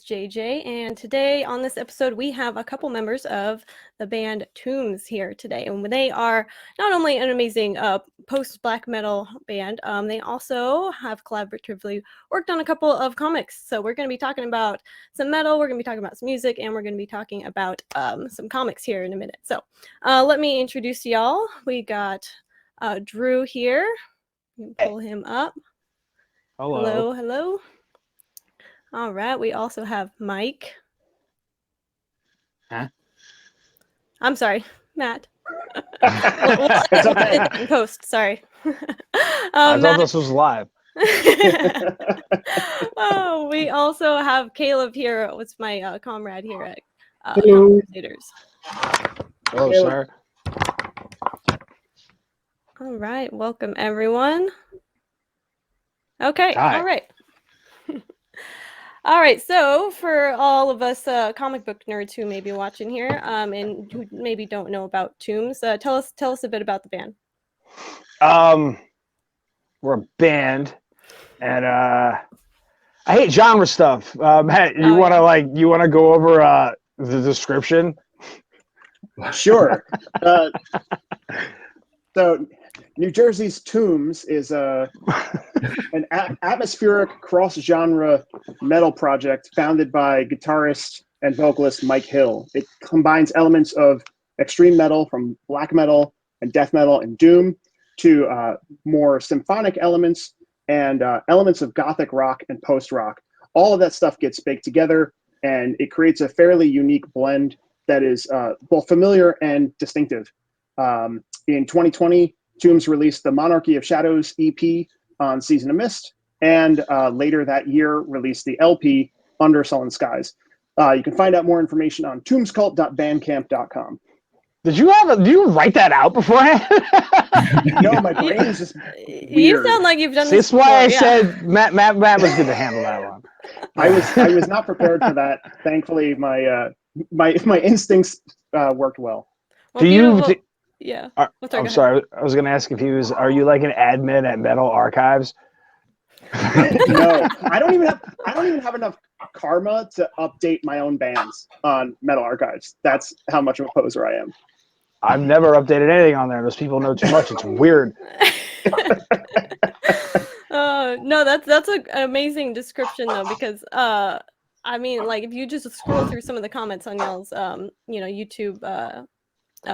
JJ, and today on this episode we have a couple members of the band TOMBS here today, and they are not only an amazing post-black metal band, they also have collaboratively worked on a couple of comics. So we're going to be talking about some metal, we're going to be talking about some music, and we're going to be talking about some comics here in a minute. So let me introduce y'all. We got Drew here. You can pull him up. Hello. Hello. All right, we also have Mike. Huh? I'm sorry, Matt. we'll It's okay. in post, sorry. I thought this was live. Oh, we also have Caleb here. What's my comrade here at Crusaders. Hello, sir. All right, welcome everyone. Okay, Hi. all right. All right, so for all of us comic book nerds who may be watching here and who maybe don't know about TOMBS, tell us a bit about the band. We're a band, and I hate genre stuff. Matt, you wanna go over the description? Sure. So New Jersey's TOMBS is an atmospheric cross-genre metal project founded by guitarist and vocalist Mike Hill. It combines elements of extreme metal from black metal and death metal and doom to more symphonic elements and elements of gothic rock and post-rock. All of that stuff gets baked together, and it creates a fairly unique blend that is both familiar and distinctive. In 2020, TOMBS released the Monarchy of Shadows EP on Season of Mist, and later that year released the LP Under Sullen Skies. You can find out more information on tombscult.bandcamp.com. Do you write that out beforehand? No, my brain is just weird. You sound like you've done this. This is why I said Matt was good to handle that one. I was not prepared for that. Thankfully, my instincts worked well. Yeah. I'm sorry. I was going to ask if are you like an admin at Metal Archives? No, I don't even have enough karma to update my own bands on Metal Archives. That's how much of a poser I am. I've never updated anything on there. Those people know too much. It's weird. No, that's an amazing description though, because I mean, like if you just scroll through some of the comments on y'all's YouTube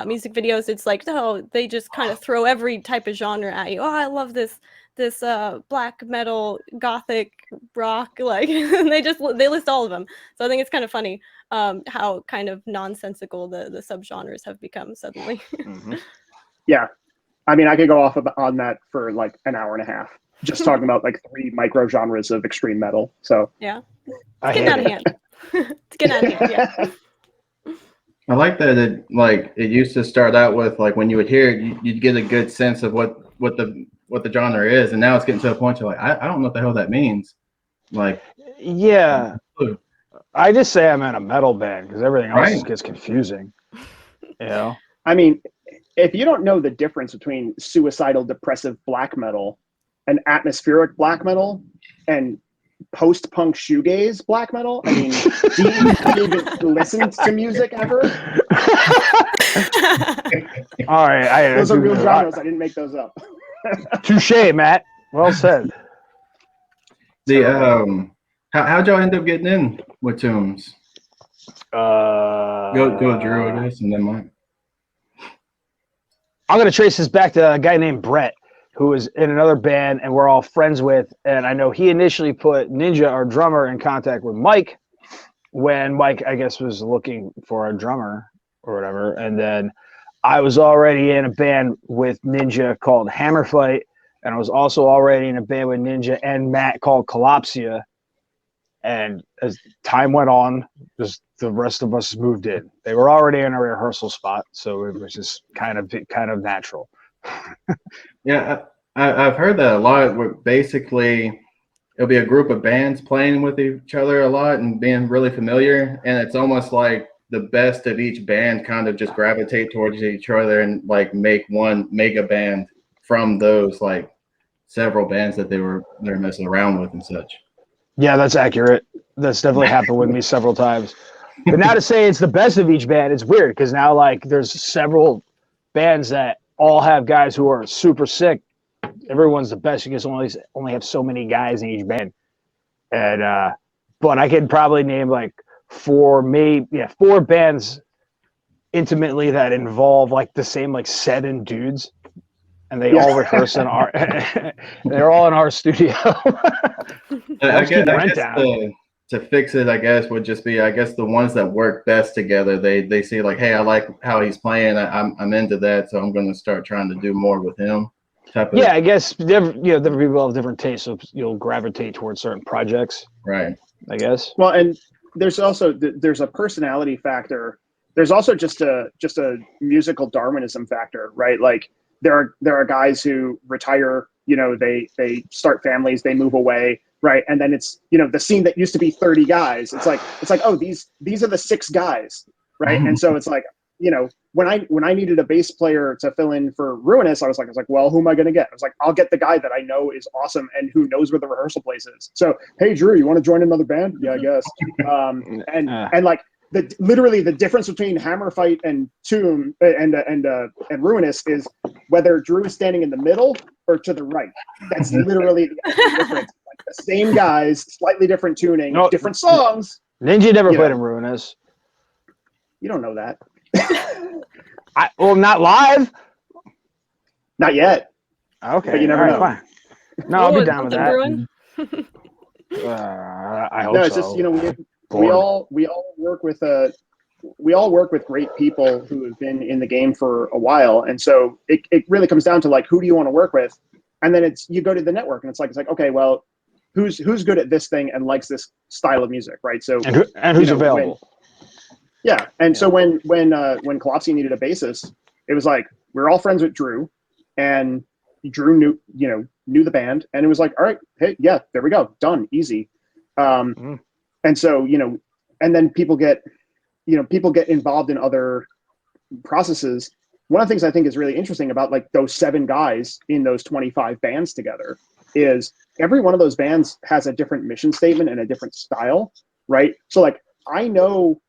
music videos, it's like, oh, they just kind of throw every type of genre at you. Oh, I love this black metal, gothic rock, like they list all of them. So I think it's kind of funny how kind of nonsensical the subgenres have become suddenly. Mm-hmm. Yeah, I mean, I could go off on that for like an hour and a half, just talking about like 3 micro genres of extreme metal. So yeah, it's getting out of hand. It's getting out of hand. Yeah. I like that it used to start out with like when you would hear it, you'd get a good sense of what the genre is, and now it's getting to a point you're like, I don't know what the hell that means. Like, yeah, I just say I'm in a metal band because everything else Right. gets confusing. You know, I mean, if you don't know the difference between suicidal, depressive black metal and atmospheric black metal and post-punk shoegaze black metal, I mean, do you even listen to music ever? all right, Those are real genres. I didn't make those up. Touche, Matt. Well said. How'd y'all end up getting in with TOMBS? Go Drew, I guess, and then Mike. I'm gonna trace this back to a guy named Brett, who was in another band and we're all friends with, and I know he initially put Ninja, our drummer, in contact with Mike when Mike, I guess, was looking for a drummer or whatever, and then I was already in a band with Ninja called Hammer Fight, and I was also already in a band with Ninja and Matt called Collapsia, and as time went on, just the rest of us moved in. They were already in a rehearsal spot, so it was just kind of natural. Yeah, I've heard that a lot. Where basically, it'll be a group of bands playing with each other a lot and being really familiar, and it's almost like the best of each band kind of just gravitate towards each other and like make one mega band from those like several bands that they're messing around with and such. Yeah, that's accurate. That's definitely happened with me several times. But now to say it's the best of each band, it's weird because now like there's several bands that all have guys who are super sick. Everyone's the best. You just only have so many guys in each band. And but I could probably name like four bands intimately that involve like the same like 7 dudes, and they all rehearse in our they're all in our studio. I keep guess, the rent down. to fix it, I guess, would just be, I guess, the ones that work best together. They see like, hey, I like how he's playing. I'm into that, so I'm going to start trying to do more with him. Type of, Yeah, I guess different people have different tastes, so you'll gravitate towards certain projects. right. I guess. Well, and there's also there's a personality factor. There's also just a musical Darwinism factor, right? Like there are guys who retire, you know, they start families, they move away, right? And then it's, you know, the scene that used to be 30 guys, it's like oh, these are the 6 guys, right? And so it's like, you know, when I needed a bass player to fill in for Ruinous, I was like, well, who am I going to get? I was like, I'll get the guy that I know is awesome and who knows where the rehearsal place is. So, hey, Drew, you want to join another band? Yeah, I guess. And like literally the difference between Hammer Fight and Tomb and Ruinous is whether Drew is standing in the middle or to the right. That's literally the difference. Like the same guys, slightly different tuning, different songs. Ninja never played in Ruinous. You don't know that. Well, not live. Not yet. Okay, but you never know. Fine. No, I'll be down with that. I hope so. No, it's just, you know, we all work with great people who have been in the game for a while, and so it really comes down to like, who do you want to work with, and then you go to the network and it's like okay, well, who's good at this thing and likes this style of music, right? So and who's available. So when Kolopsy needed a bassist, it was like we're all friends with Drew, and Drew knew the band, and it was like, all right, hey, yeah, there we go, done, easy. And so, you know, and then people get involved in other processes. One of the things I think is really interesting about like those 7 guys in those 25 bands together is every one of those bands has a different mission statement and a different style, right? So like I know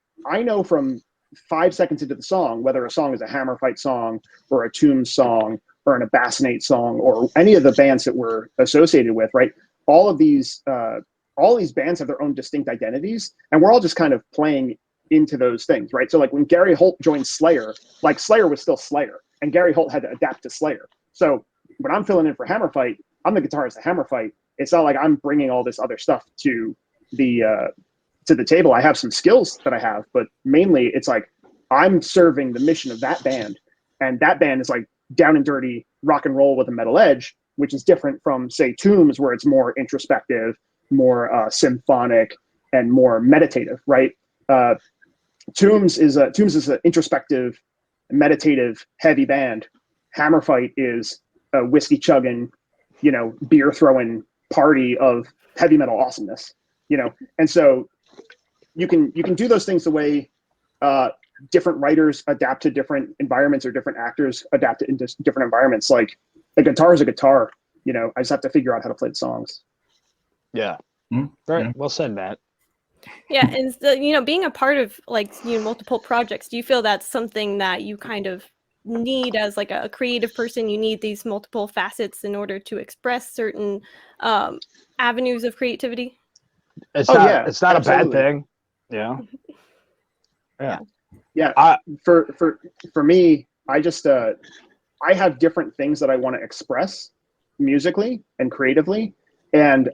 from 5 seconds into the song whether a song is a Hammer Fight song or a Tombs song or an Abassinate song or any of the bands that we're associated with, right? All these bands have their own distinct identities, and we're all just kind of playing into those things, right? So like when Gary Holt joined Slayer, like Slayer was still Slayer, and Gary Holt had to adapt to Slayer. So when I'm filling in for Hammer Fight, I'm the guitarist of Hammer Fight. It's not like I'm bringing all this other stuff to the table. I have some skills that I have, but mainly it's like I'm serving the mission of that band, and that band is like down and dirty rock and roll with a metal edge, which is different from say Tombs, where it's more introspective, more symphonic, and more meditative, right? Tombs is an introspective, meditative, heavy band. Hammer Fight is a whiskey chugging, you know, beer throwing party of heavy metal awesomeness, you know. And so you can do those things the way different writers adapt to different environments, or different actors adapt to into different environments. Like a guitar is a guitar, you know. I just have to figure out how to play the songs. Yeah. Right. Well said, Matt. Yeah, and you know, being a part of like, you know, multiple projects, do you feel that's something that you kind of need as like a creative person? You need these multiple facets in order to express certain avenues of creativity? It's not absolutely. a bad thing. Yeah. Yeah. For me, I just I have different things that I want to express musically and creatively, and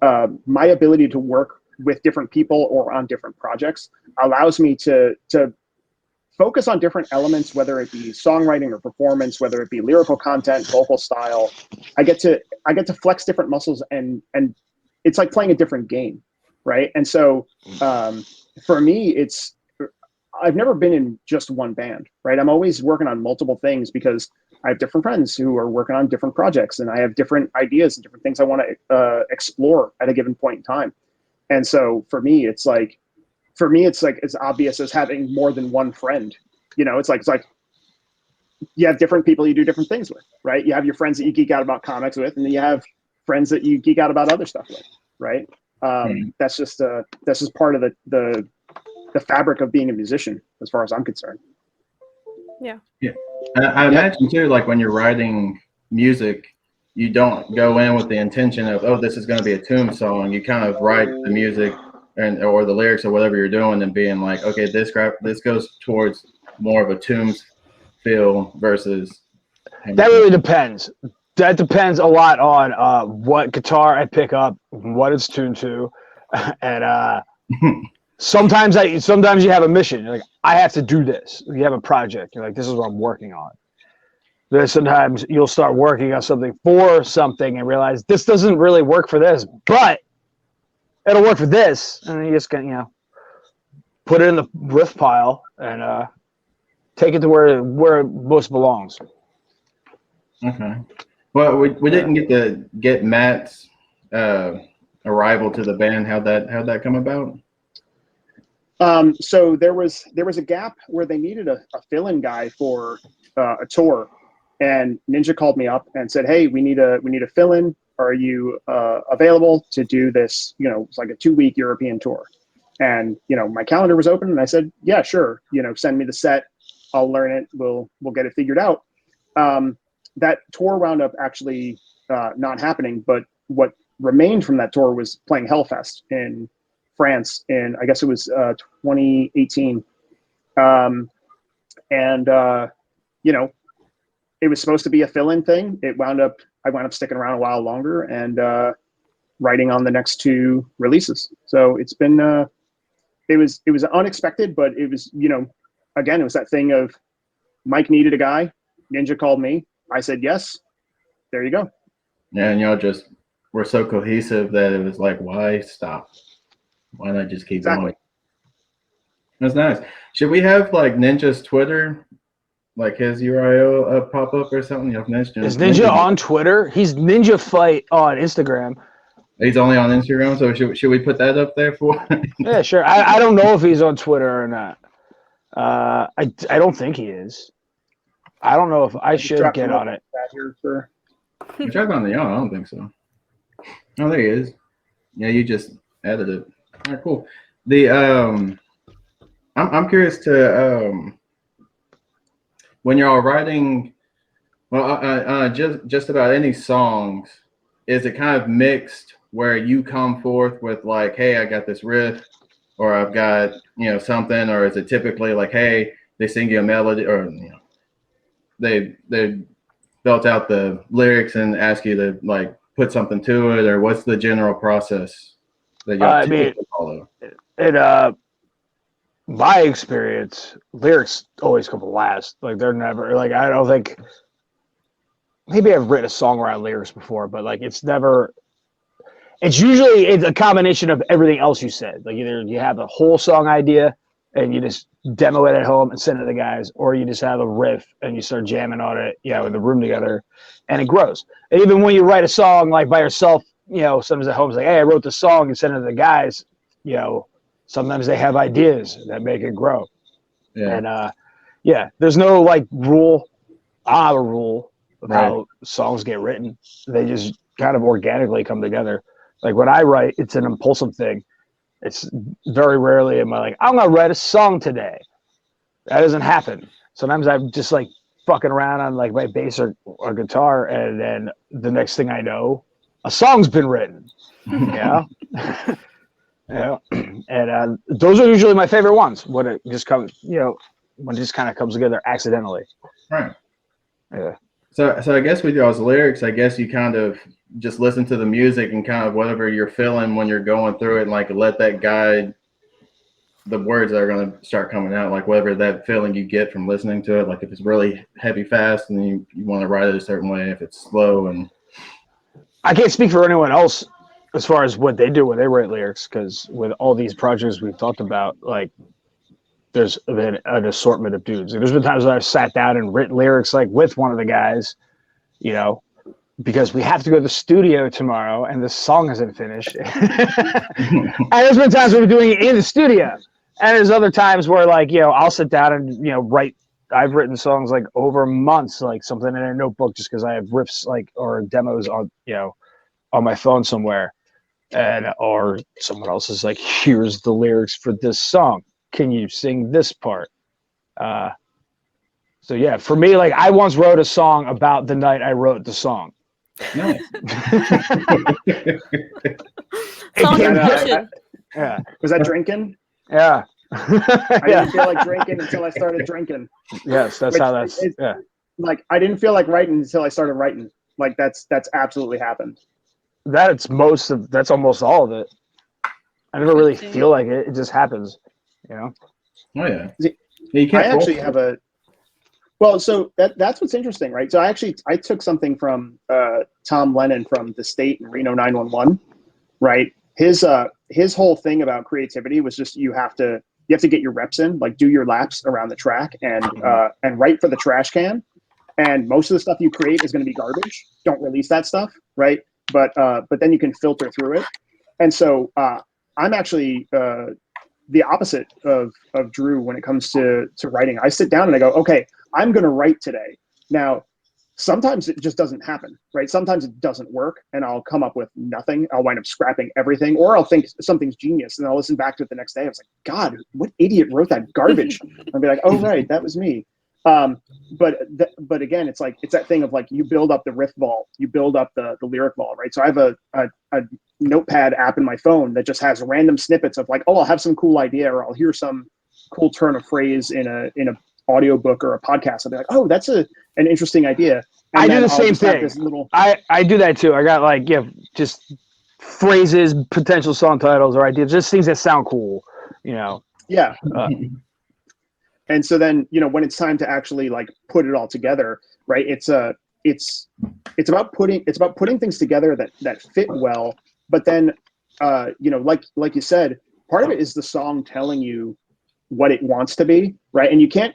my ability to work with different people or on different projects allows me to focus on different elements, whether it be songwriting or performance, whether it be lyrical content, vocal style. I get to flex different muscles, and it's like playing a different game, right? And so for me, I've never been in just one band, right? I'm always working on multiple things because I have different friends who are working on different projects, and I have different ideas and different things I want to explore at a given point in time. And so for me, it's as obvious as having more than one friend. You know, it's like you have different people you do different things with, right? You have your friends that you geek out about comics with, and then you have friends that you geek out about other stuff with, right? That's just part of the fabric of being a musician, as far as I'm concerned. Yeah. I imagine too, like when you're writing music, you don't go in with the intention of, oh, this is going to be a Tomb song. You kind of write the music or the lyrics or whatever you're doing and being like, okay, this goes towards more of a Tombs feel versus. That really depends. That depends a lot on what guitar I pick up, what it's tuned to, and sometimes you have a mission. You're like, I have to do this. You have a project. You're like, this is what I'm working on. Then sometimes you'll start working on something for something and realize this doesn't really work for this, but it'll work for this. And then you just can, put it in the riff pile and take it to where it most belongs. Okay. Well, we didn't get Matt's arrival to the band. How'd that come about? So there was a gap where they needed a fill-in guy for a tour, and Ninja called me up and said, "Hey, we need a fill-in. Are you available to do this? It's like a 2-week European tour." And my calendar was open, and I said, "Yeah, sure. Send me the set. I'll learn it. We'll get it figured out." That tour wound up actually not happening, but what remained from that tour was playing Hellfest in France in, I guess it was 2018. It was supposed to be a fill-in thing. I wound up sticking around a while longer and writing on the next 2 releases. So it's been it was unexpected, but it was, again, it was that thing of Mike needed a guy, Ninja called me, I said yes, there you go. Yeah, and y'all just were so cohesive that it was like, why stop? Why not just keep going? That's nice. Should we have like Ninja's Twitter, like his URL pop up or something? Is Ninja on Twitter? He's Ninja Fight on Instagram. He's only on Instagram, so should we put that up there for? Yeah, sure. I don't know if he's on Twitter or not. I don't think he is. I don't know if I should get on it. Check on the I don't think so. Oh, there he is. Yeah, you just added it. All right, cool. I'm curious to when you're all writing, just about any songs, is it kind of mixed where you come forth with like, hey, I got this riff, or I've got something, or is it typically like, hey, they sing you a melody, or they belt out the lyrics and ask you to like put something to it, or what's the general process that y'all typically follow? In my experience, lyrics always come last. Like they're never like, I don't think, maybe I've written a song around lyrics before, but like it's usually a combination of everything else you said. Like either you have a whole song idea and you just demo it at home and send it to the guys, or you just have a riff and you start jamming on it, in the room together, and it grows. And even when you write a song like by yourself, sometimes at home, it's like, hey, I wrote the song and send it to the guys, sometimes they have ideas that make it grow. Yeah. And there's no like rule. I have a rule of how songs get written. They just kind of organically come together. Like when I write, it's an impulsive thing. It's very rarely am I like, I'm gonna write a song today. That doesn't happen. Sometimes I'm just like fucking around on like my bass or guitar, and then the next thing I know, a song's been written. Yeah. And those are usually my favorite ones when it just comes, when it just kind of comes together accidentally. Right. Yeah. So I guess with y'all's lyrics, I guess you kind of just listen to the music and kind of whatever you're feeling when you're going through it, and like let that guide the words that are going to start coming out, like whatever that feeling you get from listening to it. Like if it's really heavy, fast, and you want to write it a certain way, if it's slow. And I can't speak for anyone else as far as what they do when they write lyrics, because with all these projects we've talked about, like there's been an assortment of dudes. There's been times when I've sat down and written lyrics like with one of the guys, because we have to go to the studio tomorrow and the song isn't finished. And there's been times when we're doing it in the studio. And there's other times where like, I'll sit down and, write. I've written songs like over months, like something in a notebook just because I have riffs like or demos on, on my phone somewhere. and or someone else is like, here's the lyrics for this song. Can you sing this part? So yeah, for me, like I once wrote a song about the night I wrote the song. Nice. Song came- competition. Yeah, Was that drinking? yeah, I yeah. didn't feel like drinking until I started drinking. Yes, that's Which how that's. is- Yeah, Like I didn't feel like writing until I started writing. Like that's absolutely happened. that's almost all of it. I never really Interesting. feel like it. It just happens, you know. Oh yeah. See, You I can't actually force have a well, so that's what's interesting, right? So I took something from Tom Lennon from The State and Reno 911, right? His whole thing about creativity was just you have to get your reps in, like do your laps around the track and write for the trash can. And most of the stuff you create is going to be garbage. Don't release that stuff, right? But then you can filter through it. And so I'm actually the opposite of Drew when it comes to writing. I sit down and I go, okay, I'm going to write today. Now, sometimes it just doesn't happen, right? Sometimes it doesn't work and I'll come up with nothing. I'll wind up scrapping everything, or I'll think something's genius and I'll listen back to it the next day. I was like, God, what idiot wrote that garbage? I'll be like, oh, right, that was me. But again, it's like, it's that thing of like, you build up the riff vault, you build up the lyric vault, right? So I have a notepad app in my phone that just has random snippets of like, oh, I'll have some cool idea, or I'll hear some cool turn of phrase in a audiobook or a podcast. I'll be like, oh, that's an interesting idea. And I do then the I'll same just have thing. this little, I do that too. I got like just phrases, potential song titles, or ideas, just things that sound cool, you know. yeah. And so then, when it's time to actually like put it all together, right? It's about putting things together that fit well. But then, like you said, part of it is the song telling you what it wants to be, right? And you can't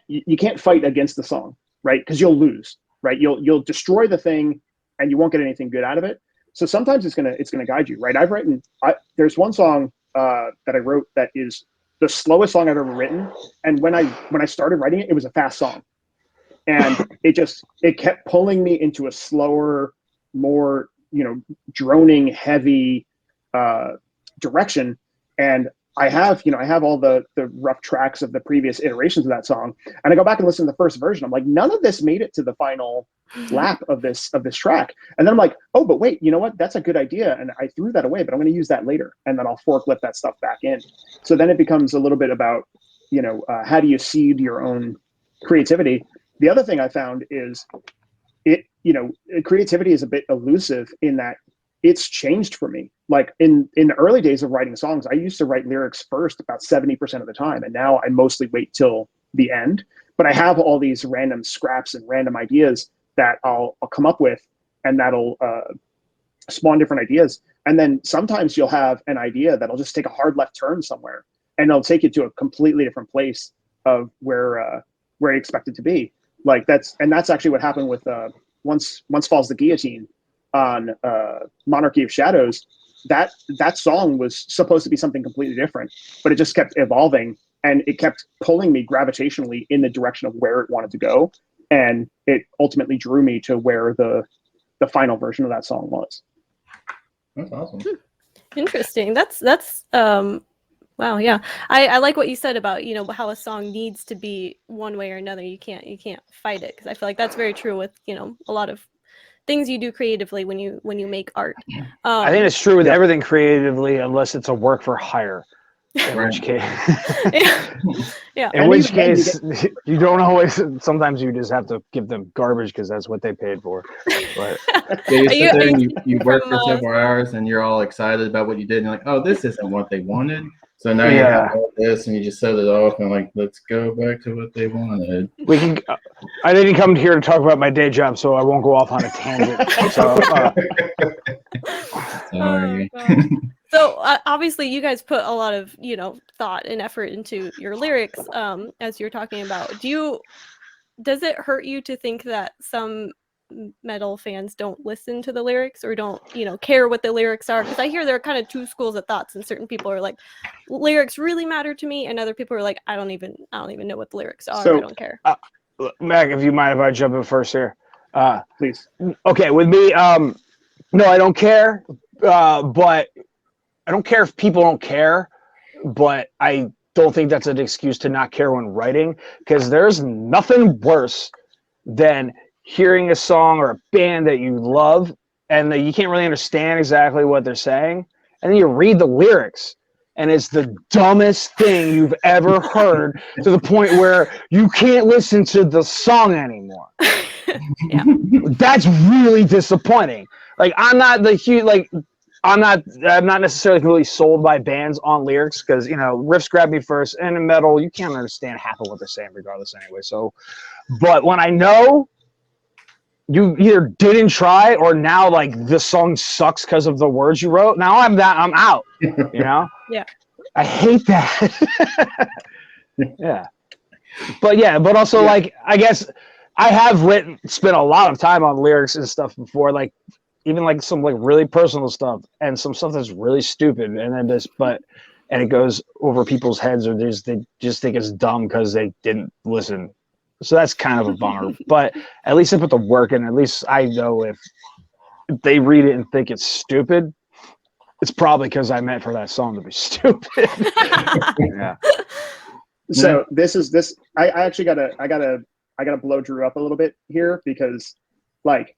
fight against the song, right? Because you'll lose, right? You'll destroy the thing, and you won't get anything good out of it. So sometimes it's gonna guide you, right? There's one song that I wrote that is the slowest song I've ever written, and when I started writing it, it was a fast song, and it kept pulling me into a slower, more droning, heavy direction. And I have all the rough tracks of the previous iterations of that song, and I go back and listen to the first version. I'm like, none of this made it to the final lap of this track. And then I'm like, oh, but wait, you know what? That's a good idea, and I threw that away, but I'm going to use that later, and then I'll forklift that stuff back in. So then it becomes a little bit about how do you seed your own creativity. The other thing I found is creativity is a bit elusive in that it's changed for me. Like in the early days of writing songs, I used to write lyrics first about 70% of the time. And now I mostly wait till the end, but I have all these random scraps and random ideas that I'll come up with, and that'll spawn different ideas. And then sometimes you'll have an idea that'll just take a hard left turn somewhere, and it'll take you to a completely different place of where you expect it to be. Like that's actually what happened with Once Falls the Guillotine on Monarchy of Shadows. That song was supposed to be something completely different, but it just kept evolving, and it kept pulling me gravitationally in the direction of where it wanted to go, and it ultimately drew me to where the final version of that song was. That's awesome. Interesting. That's wow, yeah. I like what you said about, how a song needs to be one way or another. You can't fight it, because I feel like that's very true with, a lot of things you do creatively when you make art. I think it's true with everything creatively, unless it's a work for hire. In which case, yeah. In which case, you don't always. Sometimes you just have to give them garbage because that's what they paid for. But yeah, you sit there and you work for several hours, and you're all excited about what you did, and you're like, oh, this isn't what they wanted. So now you have all this, and you just set it off, and like, let's go back to what they wanted. We can. I didn't come here to talk about my day job, so I won't go off on a tangent. So, sorry. So obviously, you guys put a lot of thought and effort into your lyrics, as you're talking about. Does it hurt you to think that some metal fans don't listen to the lyrics, or don't care what the lyrics are? Because I hear there are kind of two schools of thoughts, and certain people are like, lyrics really matter to me, and other people are like, I don't even know what the lyrics are. So, I don't care. Mac, if you mind if I jump in first here, please. Okay, with me, no, I don't care, but I don't care if people don't care, but I don't think that's an excuse to not care when writing, because there's nothing worse than hearing a song or a band that you love and that you can't really understand exactly what they're saying, and then you read the lyrics and it's the dumbest thing you've ever heard, to the point where you can't listen to the song anymore. Yeah. That's really disappointing. Like, I'm not necessarily really sold by bands on lyrics, because, you know, riffs grab me first, and in metal you can't understand half of what they're saying regardless anyway. So, but when I know you either didn't try, or now like the song sucks because of the words you wrote, now I'm out. You know? Yeah. I hate that. Yeah. But also, like, I guess I have spent a lot of time on lyrics and stuff before, like even like some like really personal stuff and some stuff that's really stupid, and then and it goes over people's heads, or they just think it's dumb because they didn't listen. So that's kind of a bummer. But at least I put the work in. At least I know if they read it and think it's stupid, it's probably because I meant for that song to be stupid. Yeah. So I actually gotta blow Drew up a little bit here, because like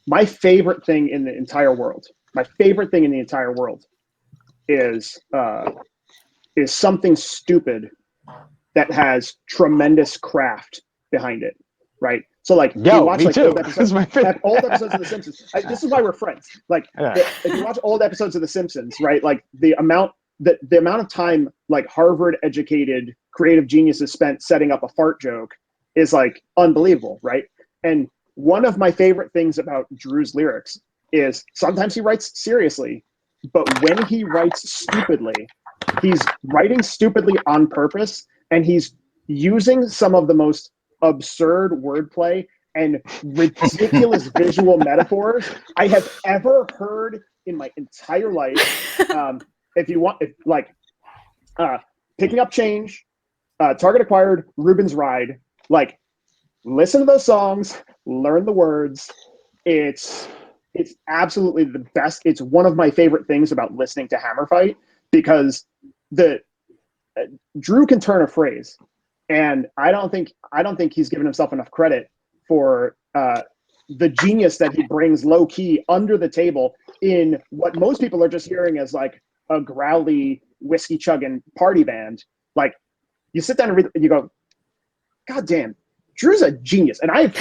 my favorite thing in the entire world is something stupid that has tremendous craft behind it, right? So like, you watch like old episodes of The Simpsons. This is why we're friends. Like, if you watch old episodes of The Simpsons, right? Like the amount of time like Harvard educated creative geniuses spent setting up a fart joke is like unbelievable, right? And one of my favorite things about Drew's lyrics is sometimes he writes seriously, but when he writes stupidly, he's writing stupidly on purpose, and he's using some of the most absurd wordplay and ridiculous visual metaphors I have ever heard in my entire life. Picking Up Change, Target Acquired, Ruben's Ride, like, listen to those songs, learn the words. It's absolutely the best. It's one of my favorite things about listening to Hammer Fight, because Drew can turn a phrase, and I don't think he's given himself enough credit for the genius that he brings low key under the table in what most people are just hearing as like a growly whiskey chugging party band. Like, you sit down and read it, and you go, God damn, Drew's a genius. And I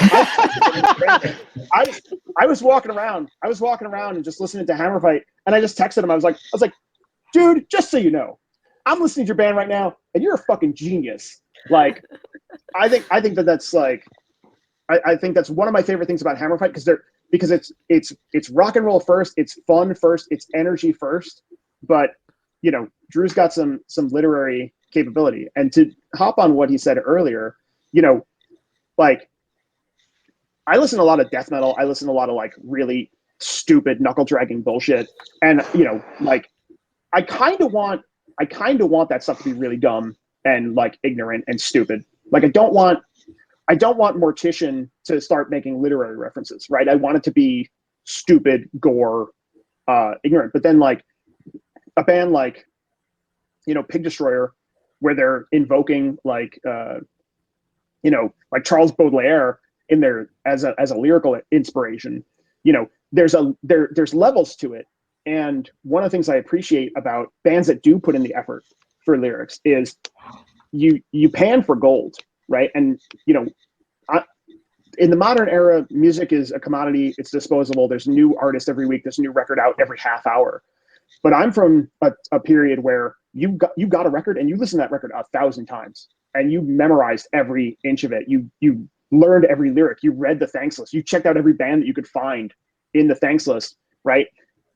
was walking around and just listening to Hammer Fight, and I just texted him. I was like, dude, just so you know, I'm listening to your band right now, and you're a fucking genius. Like, I think that's like, I think that's one of my favorite things about Hammer Fight, because it's rock and roll first, it's fun first, it's energy first, but you know, Drew's got some literary capability. And to hop on what he said earlier, you know, like, I listen to a lot of death metal, I listen to a lot of like really stupid knuckle dragging bullshit, and you know, like, I kind of want that stuff to be really dumb and like ignorant and stupid. Like, I don't want Mortician to start making literary references, right? I want it to be stupid, gore, ignorant. But then like a band like, you know, Pig Destroyer, where they're invoking like you know, like Charles Baudelaire in there as a lyrical inspiration, you know, there's levels to it. And one of the things I appreciate about bands that do put in the effort for lyrics is you pan for gold, right? And you know, in the modern era, music is a commodity. It's disposable. There's new artists every week. There's a new record out every half hour. But I'm from a period where you got a record and you listened to that record 1,000 times and you memorized every inch of it. You learned every lyric. You read the thanks list. You checked out every band that you could find in the thanks list, right?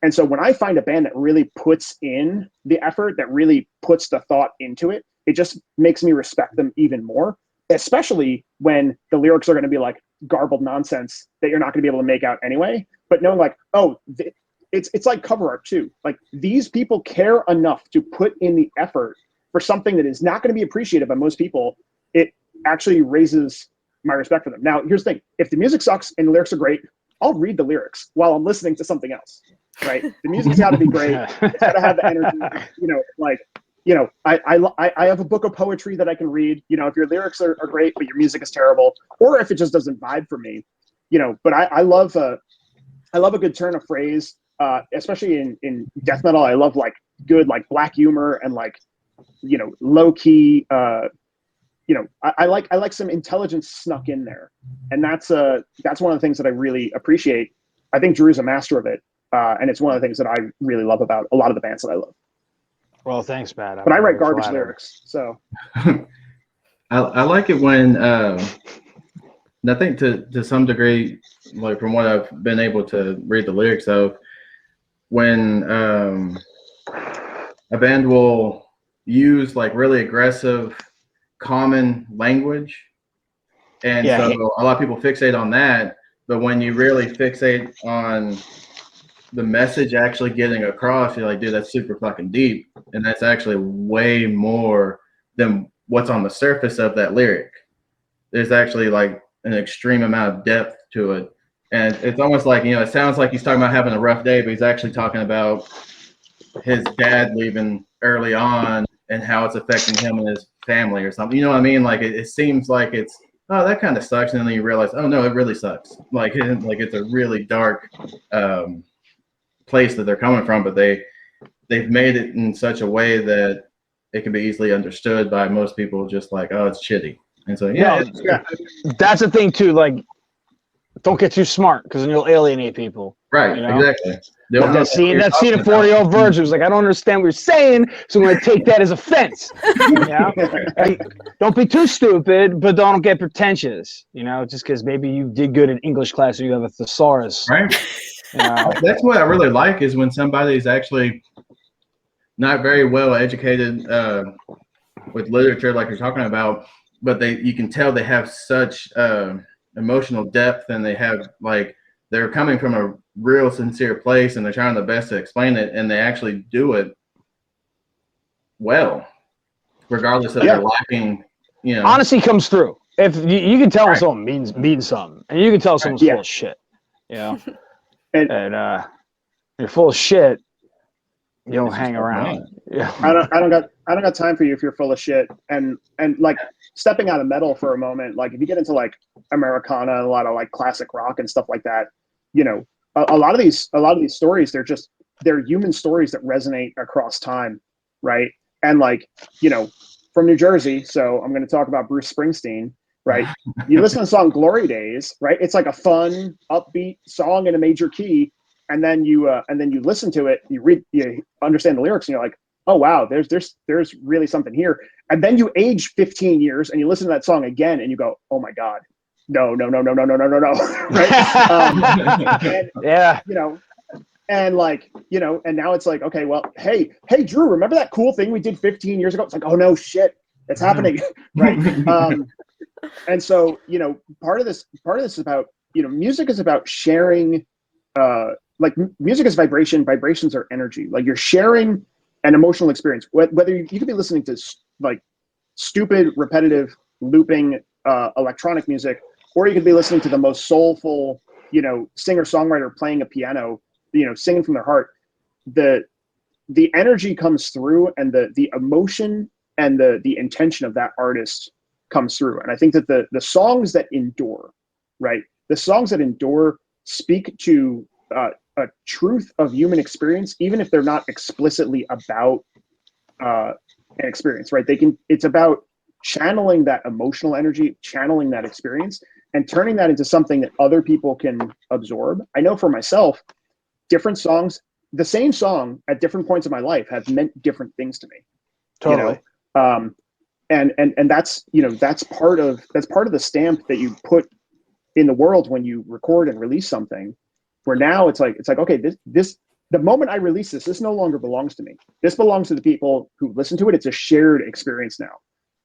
And so when I find a band that really puts in the effort, that really puts the thought into it, it just makes me respect them even more, especially when the lyrics are going to be like garbled nonsense that you're not going to be able to make out anyway. But knowing like, oh, it's like cover art too. Like, these people care enough to put in the effort for something that is not going to be appreciated by most people. It actually raises my respect for them. Now, here's the thing. If the music sucks and the lyrics are great, I'll read the lyrics while I'm listening to something else, right? The music's got to be great. It's got to have the energy, I have a book of poetry that I can read, if your lyrics are great, but your music is terrible, or if it just doesn't vibe for me, but I love a good turn of phrase, especially in death metal. I love like good, like black humor and like, low key, I like some intelligence snuck in there. And that's one of the things that I really appreciate. I think Drew's a master of it. And it's one of the things that I really love about a lot of the bands that I love. Well, thanks, Matt. But I write garbage lyrics, so. I like it when, I think to some degree, like from what I've been able to read the lyrics of, when a band will use like really aggressive, common language, and so a lot of people fixate on that, but when you really fixate on the message actually getting across, you're like, dude, that's super fucking deep, and that's actually way more than what's on the surface of that lyric. There's actually like an extreme amount of depth to it, and it's almost like, it sounds like he's talking about having a rough day, but he's actually talking about his dad leaving early on and how it's affecting him and his family or something. You know what I mean? Like it seems like it's, oh, that kind of sucks, and then you realize, oh no, it really sucks. Like it's a really dark place that they're coming from, but they've made it in such a way that it can be easily understood by most people, just like, oh, it's shitty. And so that's the thing too. Like, don't get too smart, because then you'll alienate people. Right. Exactly. That scene of 40-Year-Old Virgin was like, I don't understand what you're saying, so I'm going to take that as offense. Like, don't be too stupid, but don't get pretentious. Just because maybe you did good in English class or you have a thesaurus. Right. That's what I really like, is when somebody's actually not very well educated with literature, like you're talking about, but you can tell they have such emotional depth, and they have like, they're coming from a real sincere place, and they're trying their best to explain it, and they actually do it well, regardless of their lacking. Honesty comes through. If you can tell when someone means something, and you can tell someone's full of shit. And you're full of shit, you don't hang around. I don't got time for you if you're full of shit. And like, stepping out of metal for a moment, like if you get into like Americana and a lot of like classic rock and stuff like that, a lot of these stories, they're human stories that resonate across time, right? And like, from New Jersey, so I'm going to talk about Bruce Springsteen, right? You listen to the song Glory Days, right? It's like a fun, upbeat song in a major key, and then you listen to it, you understand the lyrics, and you're like, oh wow, there's really something here. And then you age 15 years and you listen to that song again and you go, oh my God, no, right? And like, and now it's like, okay, well, hey Drew, remember that cool thing we did 15 years ago? It's like, oh no, shit, it's happening. Right. And so, part of this is about, music is about sharing, like music is vibration, vibrations are energy. Like you're sharing an emotional experience, whether you could be listening to like stupid, repetitive, looping electronic music, or you could be listening to the most soulful, singer-songwriter playing a piano, singing from their heart. The energy comes through, and the emotion and the intention of that artist comes through. And I think that the songs that endure, right? The songs that endure speak to a truth of human experience, even if they're not explicitly about an experience, right? It's about channeling that emotional energy, channeling that experience, and turning that into something that other people can absorb. I know for myself, different songs, the same song at different points of my life have meant different things to me. Totally. And that's, that's part of the stamp that you put in the world when you record and release something, where now it's like, okay, this, the moment I release this no longer belongs to me. This belongs to the people who listen to it. It's a shared experience now.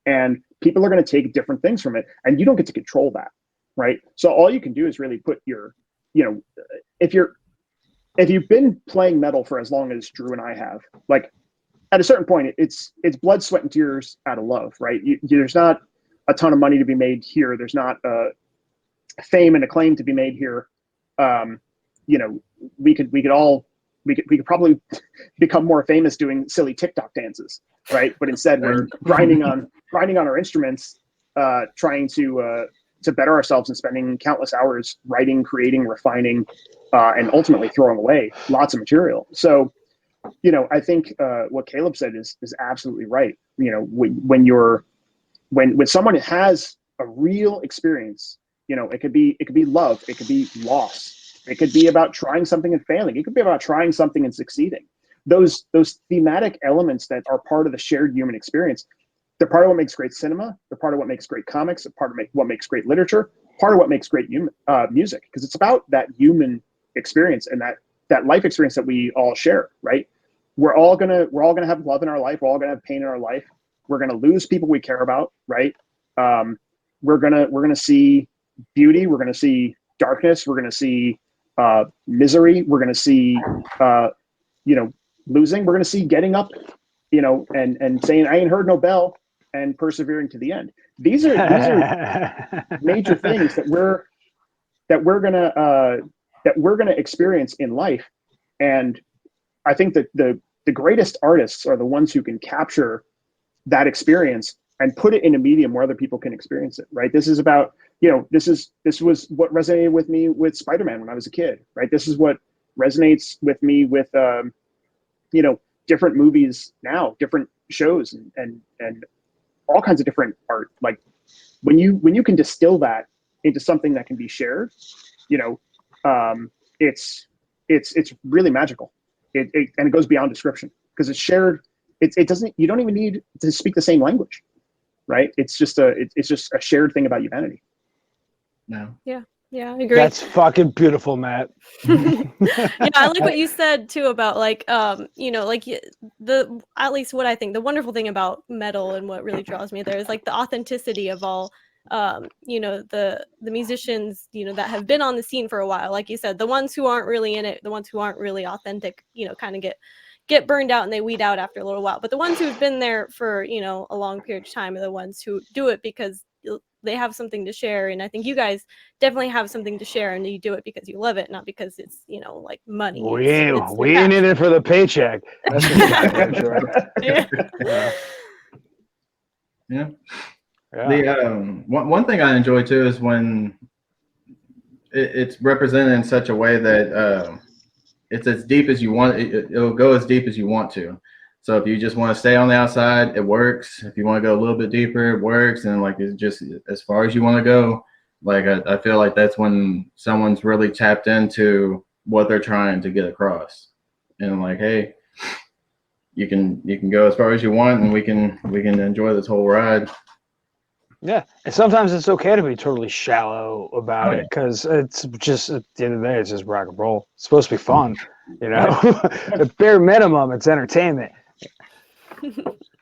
And people are going to take different things from it, and you don't get to control that, right? So all you can do is really put your, if you've been playing metal for as long as Drew and I have, like at a certain point, it's blood, sweat, and tears out of love, right? There's not a ton of money to be made here. There's not fame and acclaim to be made here. you know, we could probably become more famous doing silly TikTok dances, right? But instead we're grinding on our instruments, trying to better ourselves and spending countless hours writing, creating, refining, and ultimately throwing away lots of material. So, you know, I think what Caleb said is absolutely right. You know, when someone has a real experience, you know, it could be love, it could be loss, it could be about trying something and failing, it could be about trying something and succeeding. Those thematic elements that are part of the shared human experience, they're part of what makes great cinema, they're part of what makes great comics, they're part of what makes great literature, part of what makes great music, because it's about that human experience and that life experience that we all share, right? We're all gonna have love in our life, we're all gonna have pain in our life, we're gonna lose people we care about, right? We're gonna see beauty, we're gonna see darkness, we're gonna see misery, we're gonna see you know, losing, we're gonna see getting up, you know, and saying I ain't heard no bell and persevering to the end. These are major things that we're gonna experience in life. And I think that the greatest artists are the ones who can capture that experience and put it in a medium where other people can experience it, right? This is about, you know, this was what resonated with me with Spider-Man when I was a kid, right? This is what resonates with me with, you know, different movies now, different shows and all kinds of different art. Like when you can distill that into something that can be shared, you know, it's really magical. And it goes beyond description because it's shared. It doesn't, you don't even need to speak the same language, right? It's just a shared thing about humanity. No. Yeah, I agree. That's fucking beautiful, Matt. Yeah, I like what you said too about like you know, like at least what I think the wonderful thing about metal and what really draws me there is like the authenticity of all you know, the musicians, you know, that have been on the scene for a while. Like you said, the ones who aren't really in it, the ones who aren't really authentic, you know, kind of get burned out and they weed out after a little while. But the ones who've been there for, you know, a long period of time are the ones who do it because they have something to share. And I think you guys definitely have something to share, and you do it because you love it, not because it's, you know, like money. We It's ain't in it for the paycheck. That's for goddamn sure. yeah. Yeah. Yeah. The one thing I enjoy too is when it's represented in such a way that it's as deep as you want. It'll go as deep as you want to. So if you just want to stay on the outside, it works. If you want to go a little bit deeper, it works. And like it's just as far as you want to go. Like I feel like that's when someone's really tapped into what they're trying to get across. And like, hey, you can go as far as you want, and we can enjoy this whole ride. Yeah, and sometimes it's okay to be totally shallow about it because it's just at the end of the day, it's just rock and roll. It's supposed to be fun, you know. At bare minimum, it's entertainment.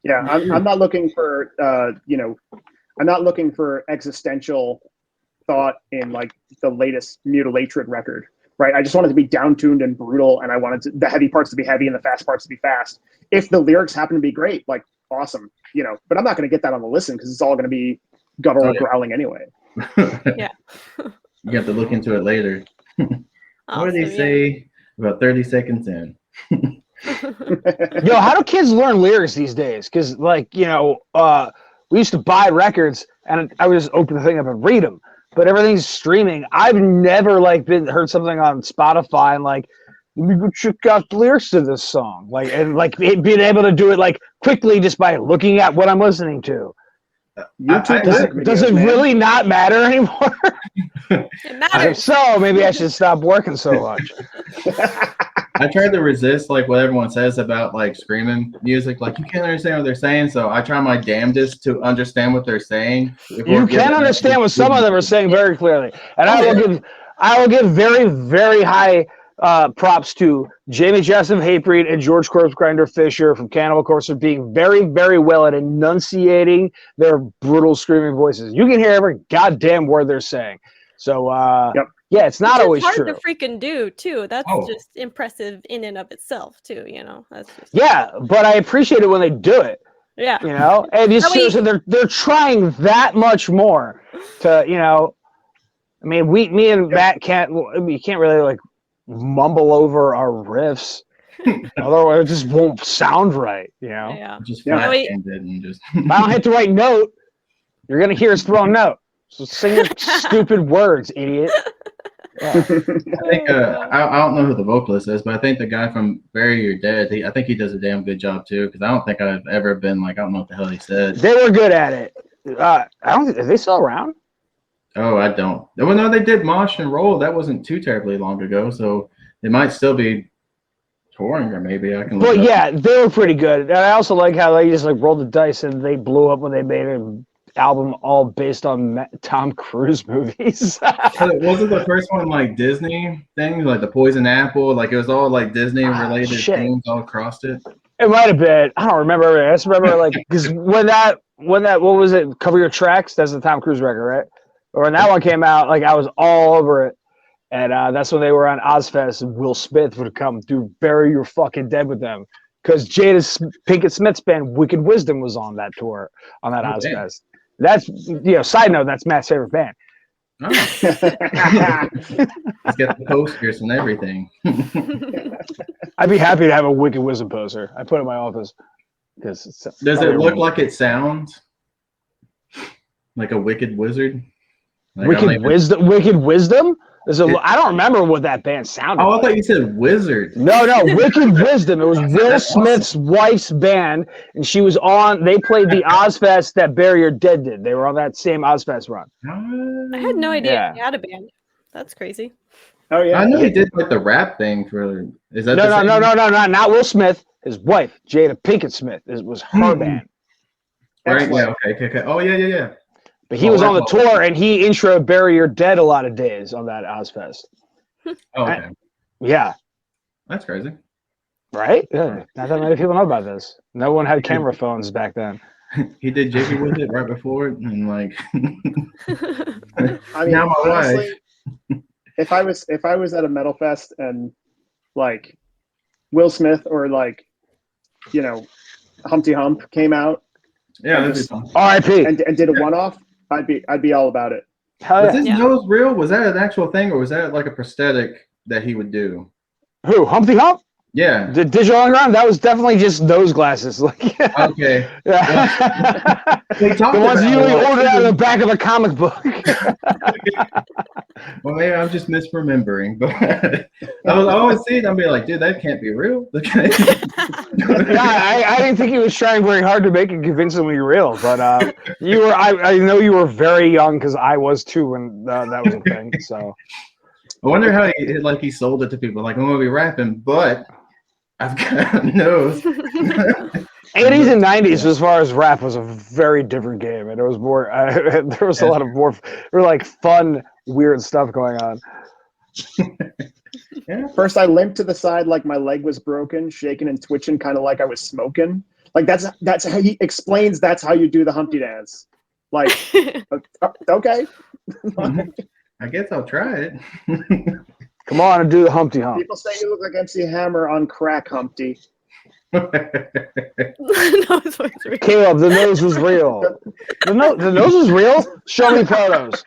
Yeah, I'm not looking for you know, I'm not looking for existential thought in like the latest Mutilatred record, right? I just want it to be down-tuned and brutal, and I wanted the heavy parts to be heavy and the fast parts to be fast. If the lyrics happen to be great, like awesome, you know. But I'm not going to get that on the listen because it's all going to be guttural growling anyway. Yeah. You have to look into it later. What do they say about 30 seconds in? Yo, how do kids learn lyrics these days? Because, like, you know, we used to buy records, and I would just open the thing up and read them. But everything's streaming. I've never like heard something on Spotify and like, let me go check out the lyrics to this song, like, and like being able to do it like quickly just by looking at what I'm listening to. Does it really not matter anymore? It matters. If so, maybe I should stop working so much. I tried to resist like what everyone says about like screaming music. Like you can't understand what they're saying, so I try my damnedest to understand what they're saying. You can understand what some of them are saying very clearly, and I will give very, very high props to Jamie Jessup Hatebreed and George Corpse Grinder Fisher from Cannibal Corpse for being very, very well at enunciating their brutal screaming voices. You can hear every goddamn word they're saying. So yeah, it's not always true. Hard to freaking do too. That's just impressive in and of itself too. You know, that's just but I appreciate it when they do it. Yeah, you know, and just shows that they're trying that much more to, you know, I mean, me and Matt we can't really like mumble over our riffs. Otherwise, it just won't sound right, you know? Yeah. Just Yeah. flat-handed and just. If I don't hit the right note, you're going to hear us throw a note. So sing your stupid words, idiot. Yeah. I think I don't know who the vocalist is, but I think the guy from Bury Your Dead. I think he does a damn good job too. Because I don't think I've ever been like I don't know what the hell he said. They were good at it. I don't. Are they still around? Oh, I don't. Well, no, they did Mosh and Roll. That wasn't too terribly long ago, so they might still be touring, or maybe I can. But yeah, they were pretty good. And I also like how they just like rolled the dice and they blew up when they made an album all based on Tom Cruise movies. Wasn't the first one like Disney things, like the Poison Apple? Like it was all like Disney related things all across it. It might have been. I don't remember. I just remember like because when that what was it? Cover Your Tracks. That's the Tom Cruise record, right? Or when that one came out, like I was all over it. And that's when they were on Ozfest, and Will Smith would come do Bury Your Fucking Dead with them. Because Jada Pinkett Smith's band, Wicked Wisdom, was on that tour, on that Ozfest. That's, side note, that's Matt's favorite band. Oh. Let's get the posters and everything. I'd be happy to have a Wicked Wisdom poster. I put it in my office. Does it look like it sounds? Like a wicked wizard? Like Wicked Wisdom? I don't remember what that band sounded like. I thought you said wizard. No, Wicked Wisdom. It was Will Smith's wife's band, and she was on. They played the Ozfest that Bury Your Dead did. They were on that same Ozfest run. I had no idea he had a band. That's crazy. Oh yeah, I know he did like the rap thing for. Is that no, not Will Smith. His wife, Jada Pinkett Smith, was her band. Right. Yeah. Okay. Oh yeah. But he was on the tour, and he introed Bury Your Dead a lot of days on that Ozfest. Oh, okay. Yeah. That's crazy. Right? Yeah. Not that many people know about this. No one had camera phones back then. He did Jiggy with it right before it, and like. I mean, now my honestly, wife. if I was at a metal fest and like Will Smith or like, Humpty Hump came out, R.I.P. and did a one-off, I'd be all about it. Hell Was yeah. his nose real? Was that an actual thing, or was that like a prosthetic that he would do? Who? Humpty Hump? Yeah. The Digital Underground? That was definitely just nose glasses. Like, Okay. Yeah. The ones you usually order out of the back of a comic book. Well, maybe I'm just misremembering, but I always see it. I'll be like, dude, that can't be real. Yeah, I didn't think he was trying very hard to make it convincingly real, but you were. I know you were very young because I was too when that was a thing. So I wonder how he sold it to people. Like, I'm gonna be rapping, but I've got a nose. 80s and 90s, as far as rap, was a very different game, and it was more. There was a lot of more, like fun, weird stuff going on. Yeah. First, I limped to the side like my leg was broken, shaking and twitching, kind of like I was smoking. Like that's how he explains. That's how you do the Humpty dance. Like, okay. I guess I'll try it. Come on and do the Humpty Hump. People say you look like MC Hammer on crack, Humpty. No, it's real. Caleb, the nose was real. The nose was real? Show me photos.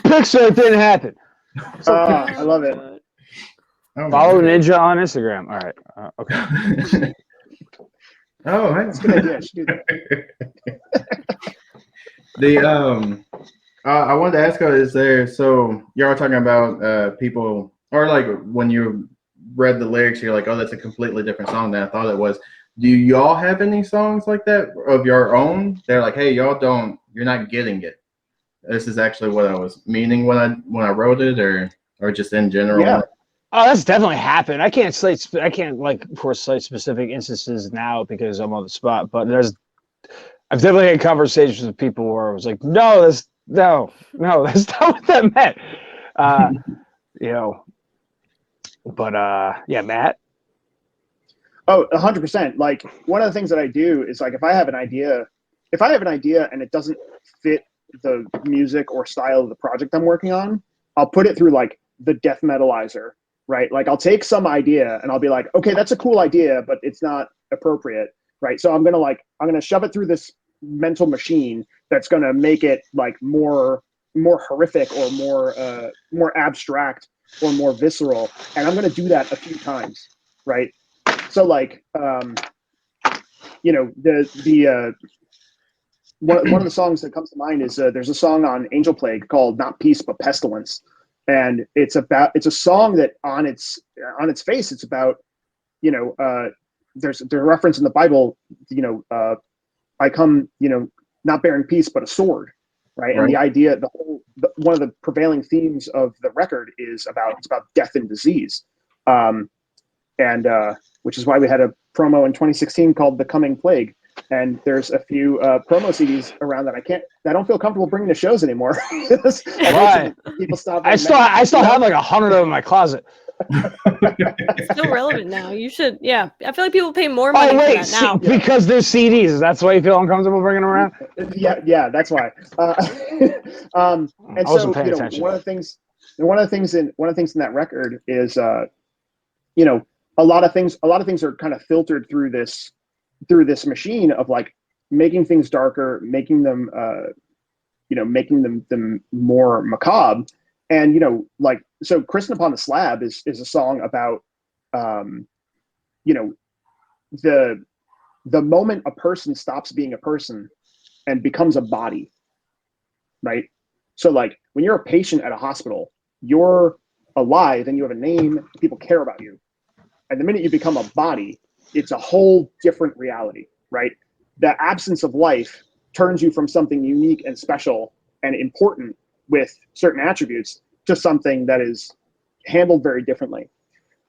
Picture it didn't happen. I love it. Follow Ninja on Instagram. All right. Okay. Oh, That's a good idea. I should do that. I wanted to ask you, so you're talking about people, or like when you read the lyrics, you're like, oh, that's a completely different song than I thought it was. Do y'all have any songs like that of your own? They're like, hey, you're not getting it. This is actually what I was meaning when I wrote it, or just in general. Yeah. Oh, that's definitely happened. I can't like, of course, cite specific instances now because I'm on the spot. But I've definitely had conversations with people where I was like, no, that's not what that meant. But yeah, Matt. Oh, 100%. Like one of the things that I do is like if I have an idea and it doesn't fit the music or style of the project I'm working on, I'll put it through like the death metalizer, right? Like I'll take some idea and I'll be like, okay, that's a cool idea, but it's not appropriate, right? So I'm gonna shove it through this mental machine that's gonna make it like more more horrific or more abstract or more visceral, and I'm going to do that a few times, right? So like, you know, one of the songs that comes to mind is there's a song on Angel Plague called "Not Peace But Pestilence," and it's a song that on its face it's about, you know, there's a reference in the Bible, you know, I come, you know, not bearing peace but a sword, right? And the idea, one of the prevailing themes of the record is about death and disease, and which is why we had a promo in 2016 called "The Coming Plague." And there's a few promo CDs around that I don't feel comfortable bringing to shows anymore. Right. People stop. I still have like 100 of them in my closet. It's still relevant now. You should, yeah. I feel like people pay more money for that now. Because there's CDs. That's why you feel uncomfortable bringing them around? Yeah, that's why. And I wasn't so, paying attention. one of the things in that record is, you know, a lot of things are kind of filtered through this machine of like making things darker, making them, you know, making them more macabre. And, you know, like, so "Christen Upon the Slab" is a song about, you know, the moment a person stops being a person and becomes a body, right? So like when you're a patient at a hospital, you're alive and you have a name, people care about you. And the minute you become a body, it's a whole different reality, right? The absence of life turns you from something unique and special and important with certain attributes to something that is handled very differently.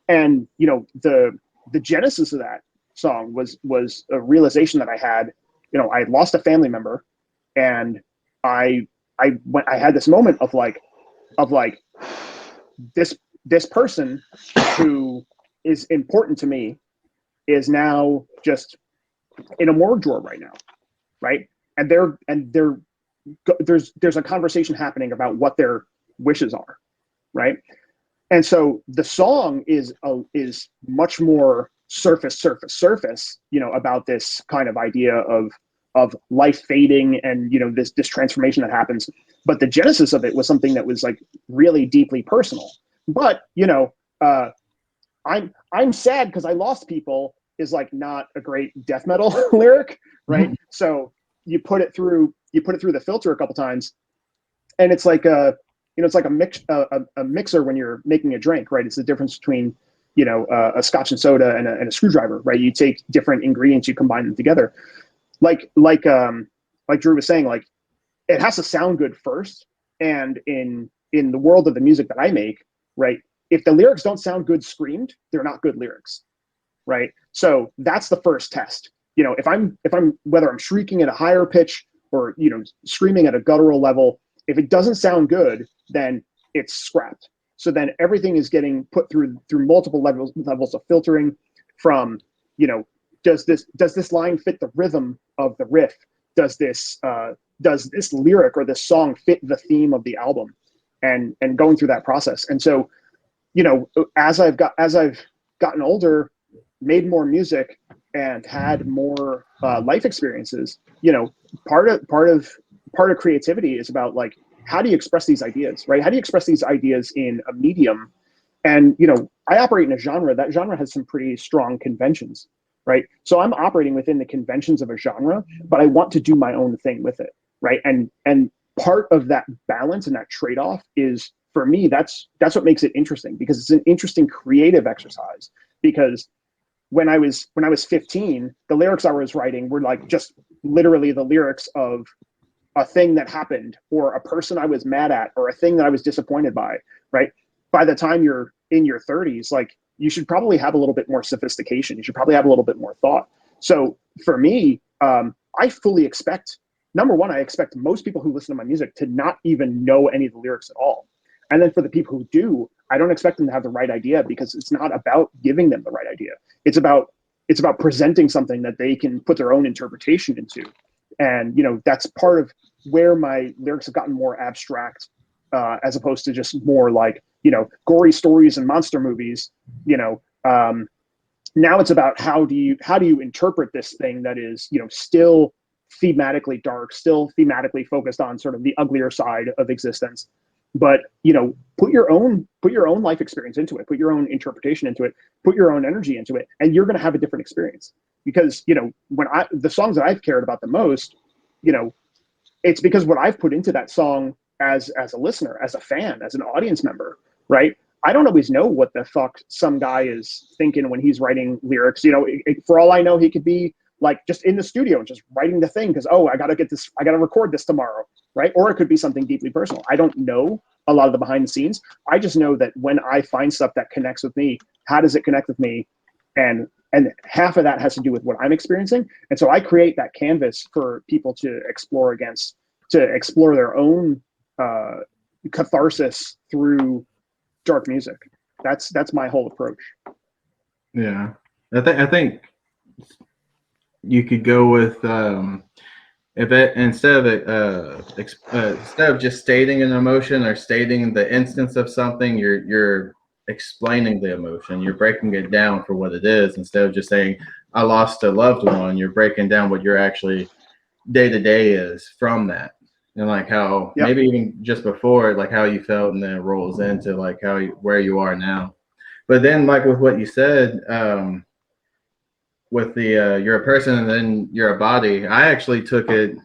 And, you know, the genesis of that song was a realization that I had. You know, I had lost a family member, and I had this moment of like this person who is important to me is now just in a morgue drawer right now, right? And there's a conversation happening about what their wishes are, right? And so the song is much more surface, you know, about this kind of idea of life fading and, you know, this transformation that happens. But the genesis of it was something that was like really deeply personal. But, you know, I'm sad because I lost people is like not a great death metal lyric, right? Mm-hmm. So you put it through the filter a couple times, and it's like you know, it's like a mixer when you're making a drink, right? It's the difference between, you know, a scotch and soda and a screwdriver, right? You take different ingredients, you combine them together. Like Drew was saying, like it has to sound good first. And in the world of the music that I make, right, if the lyrics don't sound good screamed, they're not good lyrics, right? So that's the first test. You know, if I'm whether I'm shrieking at a higher pitch or, you know, screaming at a guttural level, if it doesn't sound good, then it's scrapped. So then everything is getting put through multiple levels of filtering from, you know, does this line fit the rhythm of the riff? Does this lyric or this song fit the theme of the album? And going through that process. And so, you know, as I've gotten older, made more music, and had more life experiences, you know, part of creativity is about like, how do you express these ideas, right? How do you express these ideas in a medium? And, you know, I operate in a genre. That genre has some pretty strong conventions, right? So I'm operating within the conventions of a genre, but I want to do my own thing with it, right? And part of that balance and that trade-off is, for me, that's what makes it interesting, because it's an interesting creative exercise. Because when I was 15, the lyrics I was writing were like just literally the lyrics of a thing that happened, or a person I was mad at, or a thing that I was disappointed by, right? By the time you're in your 30s, like, you should probably have a little bit more sophistication. You should probably have a little bit more thought. So for me, I fully expect, number one, I expect most people who listen to my music to not even know any of the lyrics at all. And then for the people who do, I don't expect them to have the right idea, because it's not about giving them the right idea. It's about presenting something that they can put their own interpretation into. And, you know, that's part of where my lyrics have gotten more abstract, as opposed to just more like, you know, gory stories and monster movies. You know, now it's about how do you interpret this thing that is, you know, still thematically dark, still thematically focused on sort of the uglier side of existence. But, you know, put your own life experience into it, put your own interpretation into it, put your own energy into it, and you're going to have a different experience. Because, you know, the songs that I've cared about the most, you know, it's because what I've put into that song as a listener, as a fan, as an audience member, right? I don't always know what the fuck some guy is thinking when he's writing lyrics. You know, for all I know, he could be like just in the studio and just writing the thing because, oh, I got to record this tomorrow, right? Or it could be something deeply personal. I don't know a lot of the behind the scenes. I just know that when I find stuff that connects with me, how does it connect with me? And half of that has to do with what I'm experiencing. And so I create that canvas for people to explore their own catharsis through dark music. That's my whole approach. Yeah, I think you could go with if it instead of just stating an emotion or stating the instance of something, you're explaining the emotion. You're breaking it down for what it is instead of just saying I lost a loved one. You're breaking down what your actually day to day is from that, and like how maybe even just before, like how you felt, and then it rolls into like where you are now. But then, like with what you said, with the you're a person and then you're a body. I actually took it,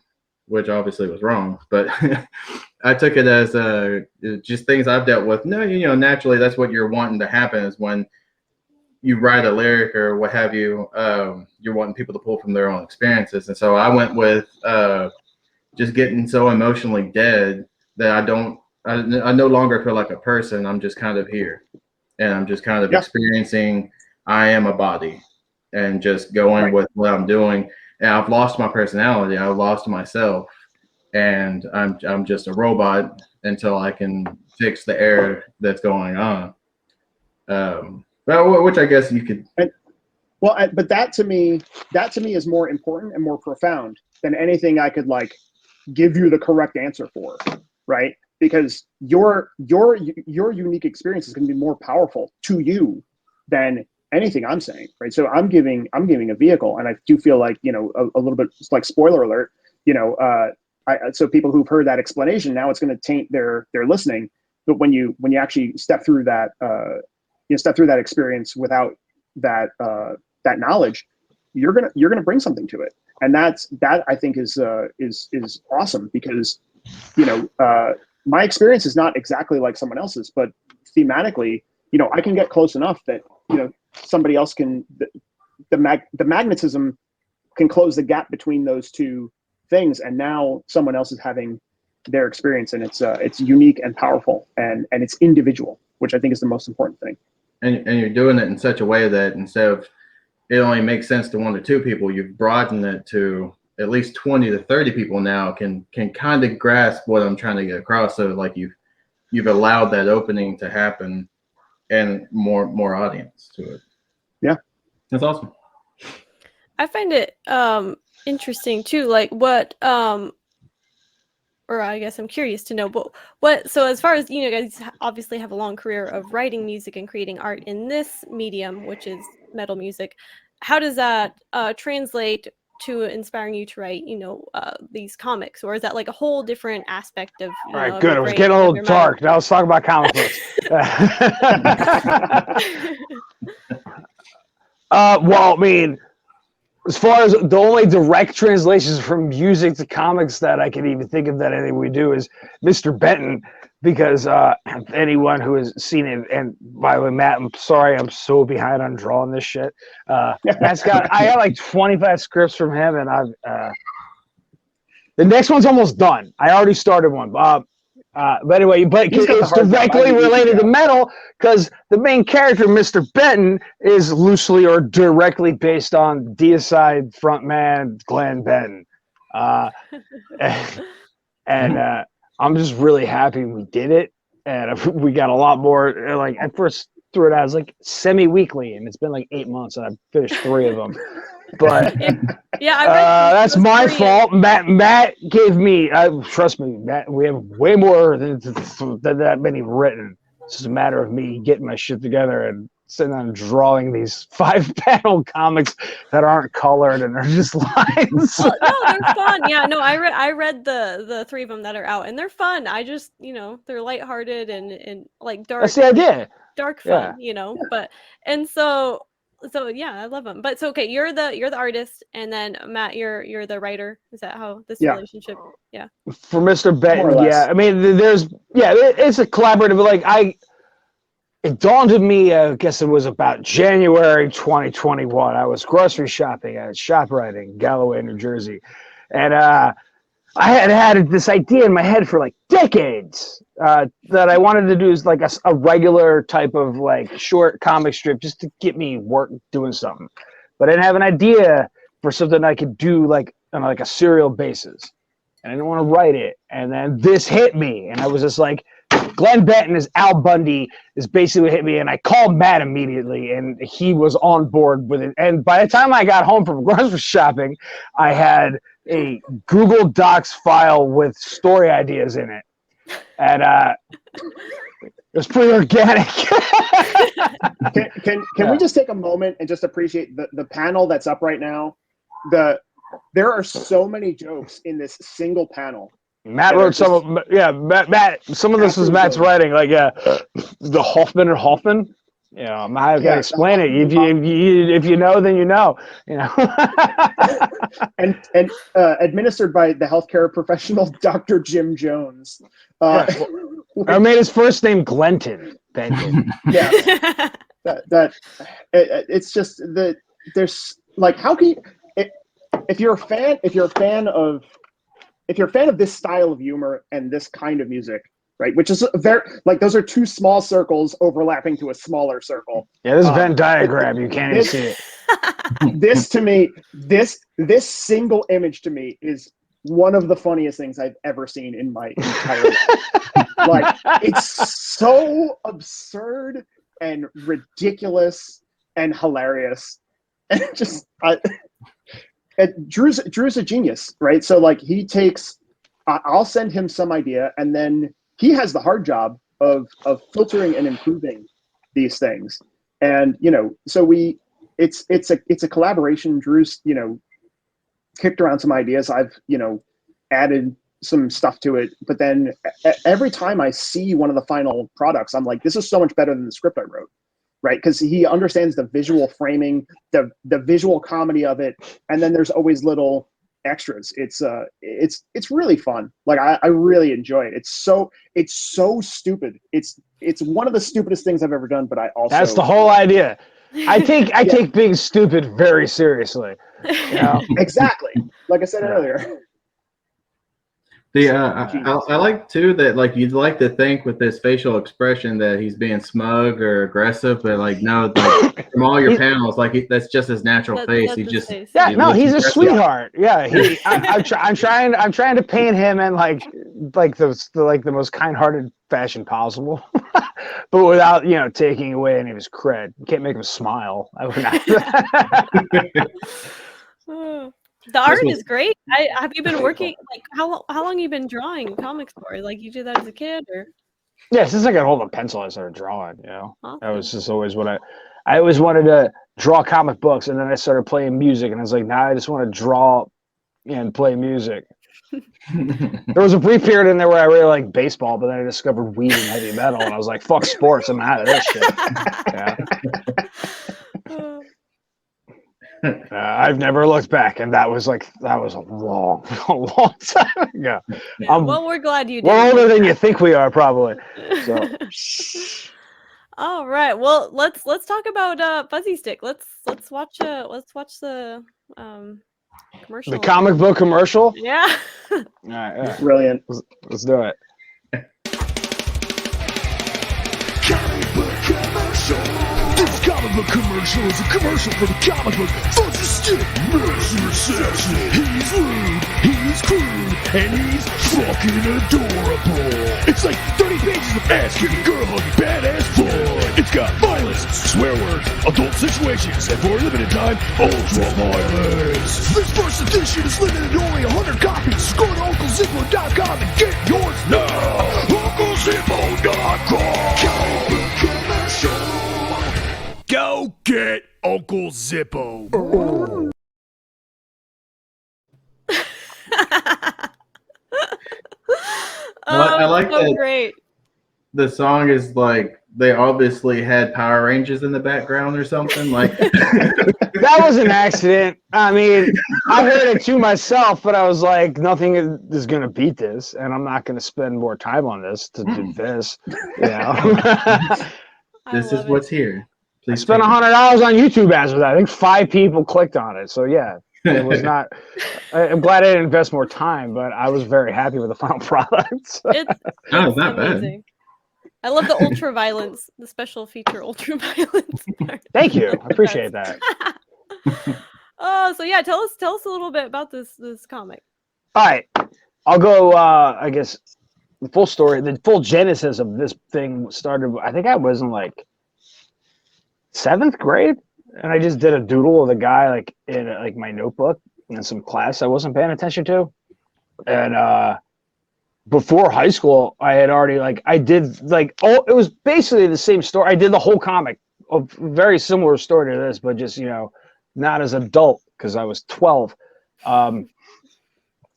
which obviously was wrong, but I took it as just things I've dealt with. No, you know, naturally that's what you're wanting to happen is when you write a lyric or what have you, you're wanting people to pull from their own experiences. And so I went with just getting so emotionally dead that I no longer feel like a person. I'm just kind of here, and I'm just kind of experiencing. I am a body, and just going with what I'm doing. And I've lost my personality. I've lost myself, and I'm just a robot until I can fix the error that's going on. Well, which I guess you could. But that to me is more important and more profound than anything I could like give you the correct answer for, right? Because your unique experience is going to be more powerful to you than anything I'm saying, right? So I'm giving a vehicle, and I do feel like, you know, a little bit like spoiler alert, you know, so people who've heard that explanation, now it's going to taint their listening. But when you actually step through that experience without that knowledge, you're gonna bring something to it, and that I think is awesome because, you know, my experience is not exactly like someone else's, but thematically, you know, I can get close enough that, you know, somebody else can, the magnetism can close the gap between those two things, and now someone else is having their experience, and it's unique and powerful, and it's individual, which I think is the most important thing. And you're doing it in such a way that instead of it only makes sense to 1 to 2 people, you've broadened it to at least 20 to 30 people now can kind of grasp what I'm trying to get across. So like you've allowed that opening to happen and more audience to it. Yeah, that's awesome. I find it interesting too, like what or I guess I'm curious to know, but so as far as, you know, guys obviously have a long career of writing music and creating art in this medium, which is metal music. How does that translate to inspiring you to write, you know, these comics, or is that like a whole different aspect of? All right, good. It was getting a little dark. Now let's talk about comic books. Well, I mean, as far as the only direct translations from music to comics that I can even think of that anything we do is Mr. Benton, because anyone who has seen it, and by the way, Matt, I'm sorry, I'm so behind on drawing this shit. I got like 25 scripts from him, and the next one's almost done. I already started one. But anyway, it's directly related to metal because the main character, Mr. Benton, is loosely or directly based on Deicide frontman Glenn Benton. And I'm just really happy we did it. And we got a lot more. Like, I first threw it out as like semi-weekly, and it's been like 8 months, and I've finished 3 of them. But that's my fault. Matt gave me. Trust me, Matt. We have way more than that many written. It's just a matter of me getting my shit together and sitting there and drawing these 5-panel comics that aren't colored and they're just lines. Oh, no, they're fun. Yeah, no, I read the 3 of them that are out, and they're fun. I just, they're lighthearted and like dark. That's the idea. Dark fun, But and so yeah, I love them. But so okay, you're the artist, and then Matt, you're the writer. Is that how this relationship? Yeah. For Mr. Benton, More or less. yeah. I mean, it's a collaborative. Like it dawned on me. I guess it was about January 2021. I was grocery shopping at ShopRite in Galloway, New Jersey, and I had this idea in my head for like decades that I wanted to do is like a regular type of like short comic strip just to get me work doing something. But I didn't have an idea for something I could do like on like a serial basis. And I didn't want to write it. And then this hit me. And I was just like, Glenn Benton as Al Bundy is basically what hit me. And I called Matt immediately and he was on board with it. And by the time I got home from grocery shopping, I had a Google Docs file with story ideas in it. And it was pretty organic. Can we just take a moment and just appreciate the panel that's up right now? There are so many jokes in this single panel. Matt wrote some of Matt. Some of this was Matt's writing, like the Hoffman. I'm not gonna explain it. If you know, then you know. and administered by the healthcare professional Dr. Jim Jones. I made his first name Glenton Benton. Yeah, it's just there's like, how can you, if you're a fan of this style of humor and this kind of music, right? Which is very like, those are 2 small circles overlapping to a smaller circle. Yeah, this is a Venn diagram. You can't even see it. This to me, this single image to me is one of the funniest things I've ever seen in my entire life. Like, it's so absurd and ridiculous and hilarious, and Drew's a genius, right? So like, he takes, I'll send him some idea, and then he has the hard job of filtering and improving these things. And so it's a collaboration. Drew's kicked around some ideas. I've added some stuff to it, but then every time I see one of the final products, I'm like, this is so much better than the script I wrote. Right, because he understands the visual framing, the visual comedy of it, and then there's always little extras. It's really fun. Like, I really enjoy it. It's so stupid. It's one of the stupidest things I've ever done. But I also, that's the whole idea. I take being stupid very seriously. Exactly. Like I said earlier. I like too that, like, you'd like to think with this facial expression that he's being smug or aggressive, but like, no, like, from all your panels, like, that's just his natural face. He just face. He's a sweetheart. Yeah, I'm trying to paint him in like the most kind-hearted fashion possible, but without taking away any of his cred. You can't make him smile. I would not. The art is great. Have you been working, like, how long have you been drawing comics for? Like, you did that as a kid, or? Yeah, since I got hold of a pencil, I started drawing. Awesome. That was just always what I always wanted to draw comic books, and then I started playing music, and I was like, now I just want to draw and play music. There was a brief period in there where I really liked baseball, but then I discovered weed and heavy metal, and I was like, fuck sports, I'm out of this shit. Yeah. I've never looked back, and that was a long time ago. Well, we're glad you did. We're older than you think we are, probably. So. All right. Well, let's talk about Fuzzy Stick. Let's watch the commercial. The comic book commercial. Yeah. All right. Yeah. Brilliant. Let's do it. Comic book commercial. This comic book commercial is a commercial for the comic book Fuzzy Stick. Mercy Reception. He's rude, he's crude, and he's fucking adorable. It's like 30 pages of ass-kicking, girl-hugging, badass fun. It's got violence, swear words, adult situations, and for a limited time, ultra-violence. This first edition is limited to only 100 copies. Go to UncleZippo.com and get yours now. UncleZippo.com. Comic book commercial. Get Uncle Zippo. I like so that. great. The song is like they obviously had Power Rangers in the background or something. Like That was an accident. I mean, I heard it to myself, but I was like, nothing is going to beat this, and I'm not going to spend more time on this to do this. You know, this is what's here. I Please spent take it. $100 on YouTube ads with that. I think 5 people clicked on it. So yeah, it was not. I'm glad I didn't invest more time, but I was very happy with the final product. It's No, it's not bad. amazing. I love the ultra violence, the special feature ultra violence part. Thank you. I appreciate that. Oh, so yeah, tell us a little bit about this comic. All right, I'll go. I guess the full story, the full genesis of this thing started. I think I was in like 7th grade, and I just did a doodle of the guy like in like my notebook in some class I wasn't paying attention to, and before high school, I had already I did it was basically the same story. I did the whole comic, a very similar story to this, but just not as adult because I was 12, and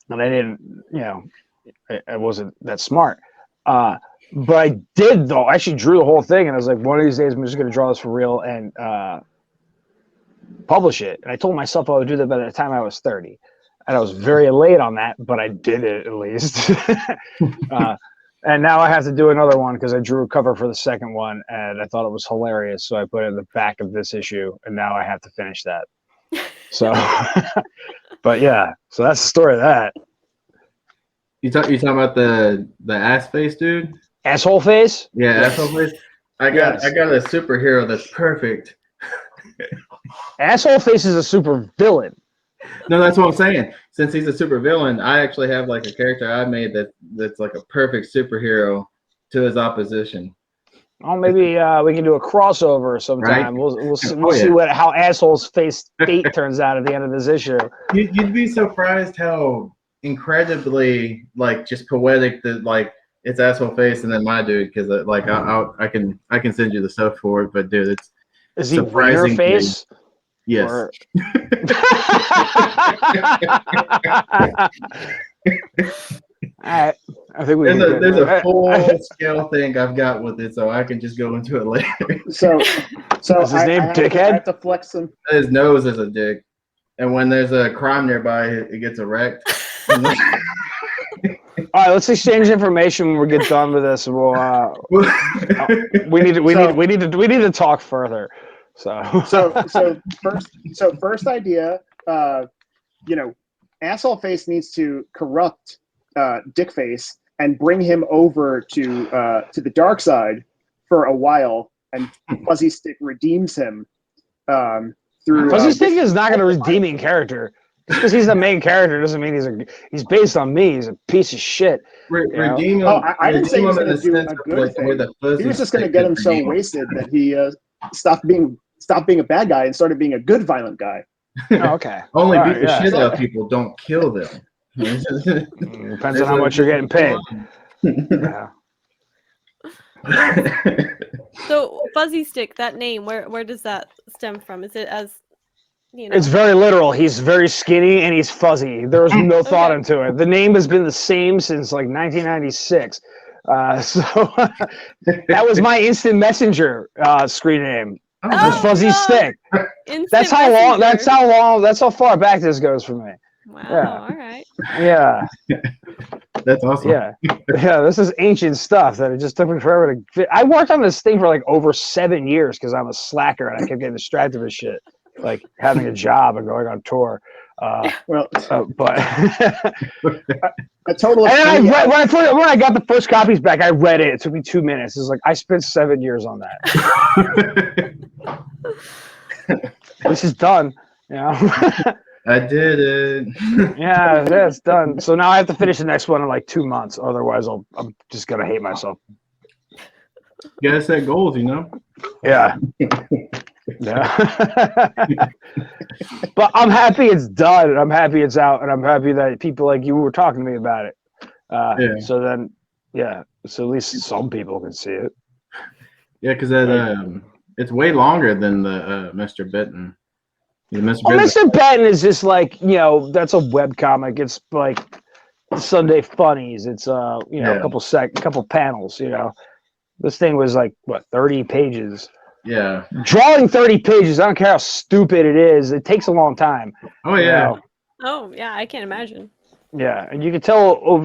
I didn't I wasn't that smart. But I did though. I actually drew the whole thing, and I was like, one of these days I'm just going to draw this for real and publish it. And I told myself I would do that by the time I was 30. And I was very late on that, but I did it at least. And now I have to do another one because I drew a cover for the second one, and I thought it was hilarious. So I put it in the back of this issue, and now I have to finish that. So, but yeah, so that's the story of that. You talking about the ass face dude? Asshole face? Yeah, asshole face. I got a superhero that's perfect. Asshole face is a super villain. No, that's what I'm saying. Since he's a super villain, I actually have like a character I made that's like a perfect superhero to his opposition. Oh, maybe we can do a crossover sometime. Right? We'll see how asshole's face fate turns out at the end of this issue. You'd be surprised how incredibly just poetic that it's asshole face and then my dude, because I can send you the stuff for it, but dude, is he wiener face? Yes. Or... I think there's a full scale thing I've got with it, so I can just go into it later. So is his name Dickhead? I have to flex him. His nose is a dick, and when there's a crime nearby, it gets erect. All right, let's exchange information when we get done with this. We need to talk further. So first idea, asshole face needs to corrupt Dick Face and bring him over to the dark side for a while, and Fuzzy Stick redeems him through. Fuzzy Stick is not going to redeeming character. Just because he's the main character doesn't mean he's based on me. He's a piece of shit. Redeem him. I didn't say he was going to do a good thing. He was just going to get him so wasted that he stopped being a bad guy and started being a good violent guy. Oh, okay. Only beat the shit out of people. Don't kill them. Depends on how much you're getting paid. Yeah. So Fuzzy Stick, that name, where does that stem from? Is it as It's very literal. He's very skinny and he's fuzzy. There was no thought into it. The name has been the same since 1996. So that was my instant messenger screen name. It was Fuzzy Stick. That's how far back this goes for me. Wow. Yeah. All right. Yeah. That's awesome. Yeah. This is ancient stuff that it just took me forever to fit. I worked on this thing for over 7 years because I'm a slacker and I kept getting distracted with shit, like having a job and going on tour. But a total of and when I got the first copies back, I read it. It took me 2 minutes. It's like I spent 7 years on that. This is done. I did it. Yeah, it's done. So now I have to finish the next one in 2 months. Otherwise, I'm just gonna hate myself. You gotta set goals, Yeah. Yeah. But I'm happy it's done, and I'm happy it's out, and I'm happy that people like you were talking to me about it. So then, so at least some people can see it. Yeah, because it's way longer than the Mr. Benton. Mr. Well, Benton. Mr. Benton is just like, that's a web comic. It's like Sunday Funnies. It's a couple panels. This thing was like what, 30 pages. Yeah. Drawing 30 pages, I don't care how stupid it is. It takes a long time. Oh yeah. Oh yeah, I can't imagine. Yeah, and you can tell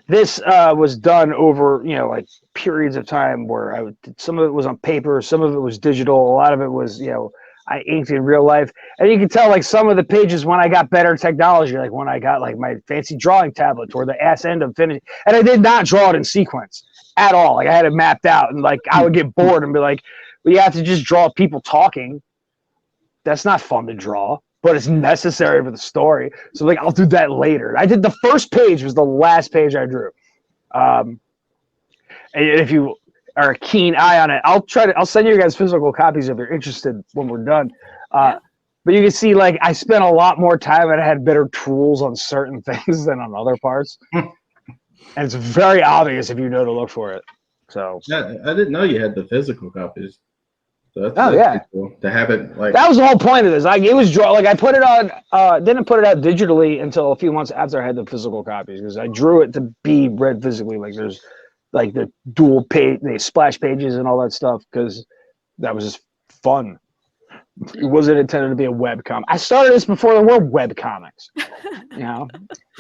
this was done over like periods of time where some of it was on paper, some of it was digital, a lot of it was I inked in real life, and you can tell like some of the pages when I got better technology, like when I got like my fancy drawing tablet toward the ass end of finish, and I did not draw it in sequence at all. Like I had it mapped out, and like I would get bored and be like, well, you have to just draw people talking. That's not fun to draw, but it's necessary for the story. So like I'll do that later. I did the first page was the last page I drew. And if you are a keen eye on it, I'll send you guys physical copies if you're interested when we're done. But you can see like I spent a lot more time and I had better tools on certain things than on other parts. And it's very obvious if you know to look for it. So yeah, I didn't know you had the physical copies. So that's yeah, cool to have it like that was the whole point of this. Like it was I put it on didn't put it out digitally until a few months after I had the physical copies because I drew it to be read physically. Like there's like the dual page, the splash pages and all that stuff because that was just fun. It wasn't intended to be a web comic. I started this before there were web comics.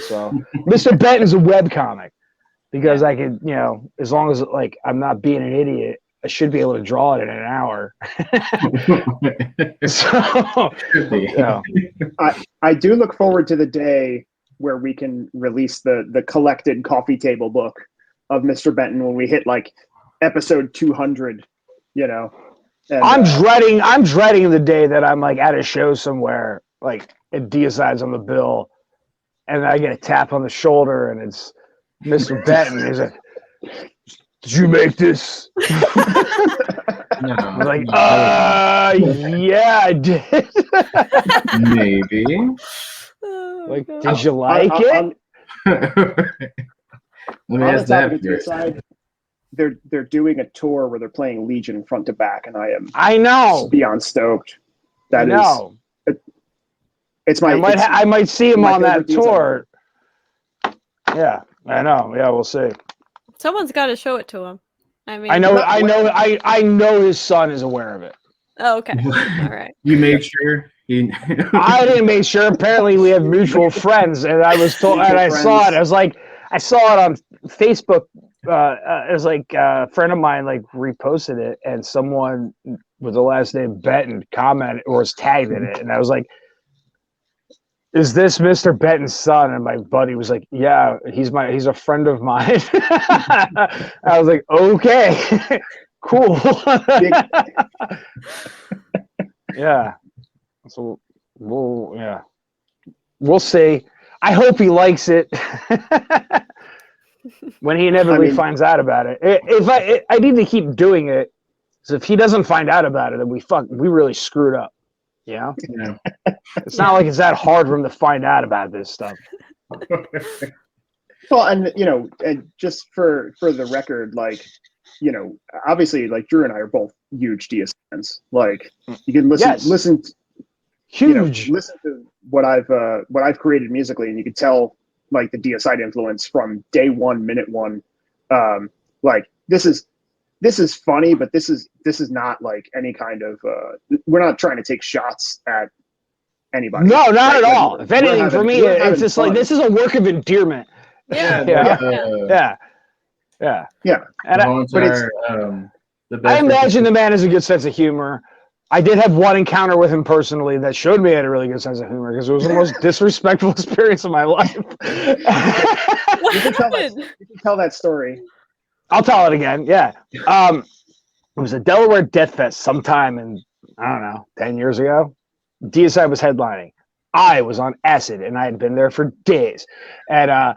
So Mr. Benton is a web comic because I could, as long as like I'm not being an idiot, I should be able to draw it in an hour. So, I do look forward to the day where we can release the collected coffee table book of Mr. Benton when we hit like episode 200. And, I'm dreading the day that I'm like at a show somewhere, like at Deicide's on the bill, and I get a tap on the shoulder, and it's Mr. Benton. He's like, "Did you make this?" No, I'm like, yeah, I did. maybe. Like, did you like it? Let me on the ask that topic of first. Deicide, they're doing a tour where they're playing Legion front to back, and I know. beyond stoked. It's my. I might see him my on that favorite tour. Yeah, I know. Yeah, we'll see. Someone's got to show it to him. I mean, I know his son is aware of it. Oh, okay. All right. You made sure. I didn't make sure. Apparently, we have mutual friends, and I was told, and I saw it. I was like, I saw it on Facebook. It was like a friend of mine like reposted it, and someone with the last name Benton commented or was tagged in it, and I was like, "Is this Mr. Benton's son?" And my buddy was like, "Yeah, he's a friend of mine." I was like, "Okay, cool." Yeah. So we'll see. I hope he likes it when he inevitably finds out about it. If I need to keep doing it, because if he doesn't find out about it, then we really screwed up. Yeah. It's not like it's that hard for him to find out about this stuff. Well, and and just for the record, like, obviously, like Drew and I are both huge DS fans. Like, you can listen. Huge. Listen to what I've created musically, and you can tell like the Deicide influence from day one, minute one. Like this is funny, but this is not like any kind of. We're not trying to take shots at anybody. No, not at all. If anything, for me, it's just fun. Like this is a work of endearment. Yeah. And I imagine the man has a good sense of humor. I did have one encounter with him personally that showed me I had a really good sense of humor because it was the most disrespectful experience of my life. You can tell that story. I'll tell it again. Yeah. It was a Delaware Death Fest sometime in, I don't know, 10 years ago. Deicide was headlining. I was on acid and I had been there for days. And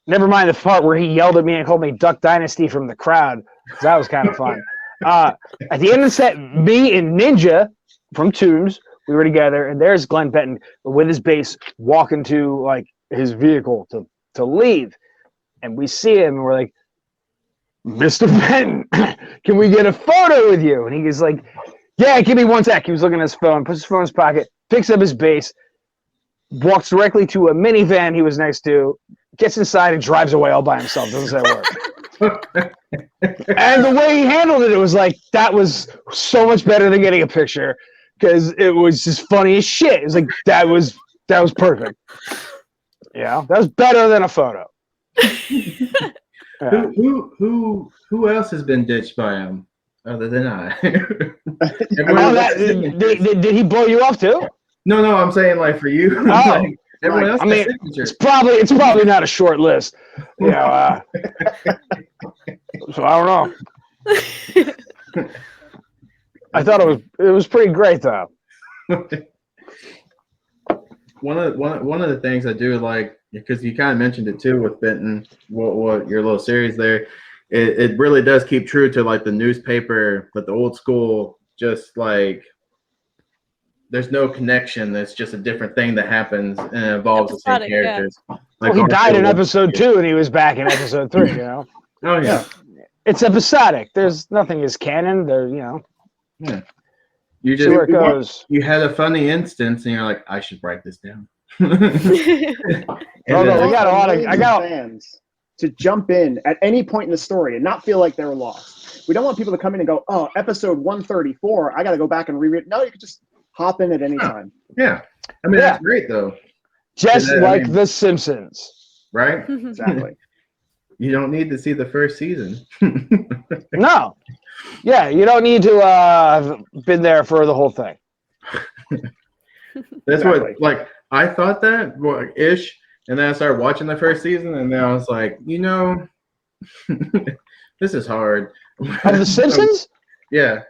never mind the part where he yelled at me and called me Duck Dynasty from the crowd. That was kind of fun. At the end of the set, me and Ninja from Tombs, we were together, and there's Glenn Benton with his bass walking to like his vehicle to leave, and we see him, and we're like, Mr. Benton, can we get a photo with you? And he was like, yeah, give me 1 sec. He was looking at his phone, puts his phone in his pocket, picks up his bass, walks directly to a minivan he was next to, gets inside and drives away all by himself. Doesn't say a word. And the way he handled it, it was like, that was so much better than getting a picture because it was just funny as shit. It was like, that was perfect. Yeah, that was better than a photo. Yeah. Who else has been ditched by him other than I? Did he blow you off too? No, I'm saying like for you. Oh, like, everyone else. I mean, it's probably not a short list. You know, so I don't know. I thought it was pretty great though. One of the things I do like, because you kind of mentioned it too with Benton, what your little series there, it really does keep true to like the newspaper, but the old school, just like there's no connection. It's just a different thing that happens and it involves the same characters. Yeah. Like he died in episode 2 and he was back in episode 3. You know. Oh yeah. It's episodic. There's nothing is canon. There, you know. Yeah. You just see where it goes. You had a funny instance and you're like, I should write this down. We got a lot of fans to jump in at any point in the story and not feel like they were lost. We don't want people to come in and go, oh, episode 134, I got to go back and reread. No, you can just hop in at any time. Yeah. I mean, that's great, though. Just like The Simpsons. Right? Exactly. You don't need to see the first season. No. Yeah, you don't need to have been there for the whole thing. That's what, like, I thought that, ish, and then I started watching the first season, and then I was like, you know, this is hard. Of The Simpsons? Yeah.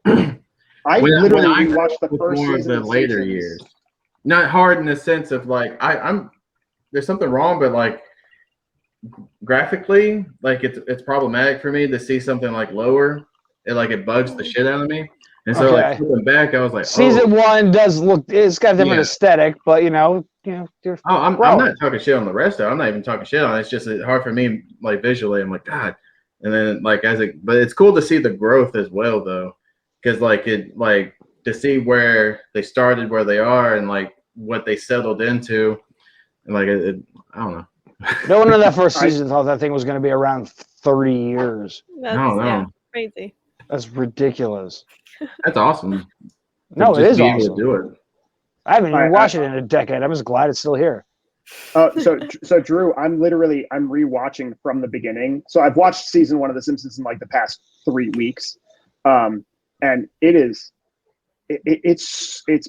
I literally watched the first more season of the later years. Not hard in the sense of like I'm there's something wrong, but like graphically, like it's problematic for me to see something like lower. It bugs the shit out of me. And so like looking back, I was like, season 1 does look, it's got a different aesthetic, but you know, I'm not talking shit on the rest of it. I'm not even talking shit on it. It's just hard for me, like visually. I'm like, God. And then like but it's cool to see the growth as well though. Because to see where they started, where they are, and like what they settled into, and like I don't know. No one in that first season thought that thing was going to be around 30 years. That's crazy. That's ridiculous. That's awesome. No, it is awesome. To do it. I haven't even watched it in a decade. I'm just glad it's still here. So Drew, I'm rewatching from the beginning. So I've watched season 1 of The Simpsons in like the past 3 weeks. And it's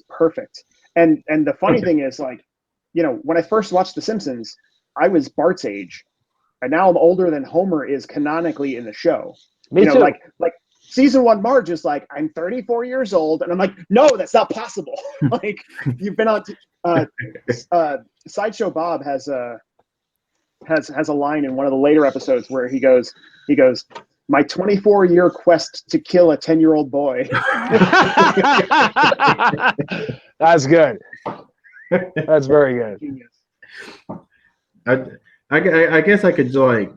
perfect. And the funny thing is, like, you know, when I first watched The Simpsons, I was Bart's age, and now I'm older than Homer is canonically in the show. Me too. Like season 1 Marge is like, I'm 34 years old, and I'm like, no, that's not possible. Like, you've been on. Sideshow Bob has a line in one of the later episodes where he goes, my 24-year quest to kill a 10-year-old boy. That's good. That's very good. I guess I could like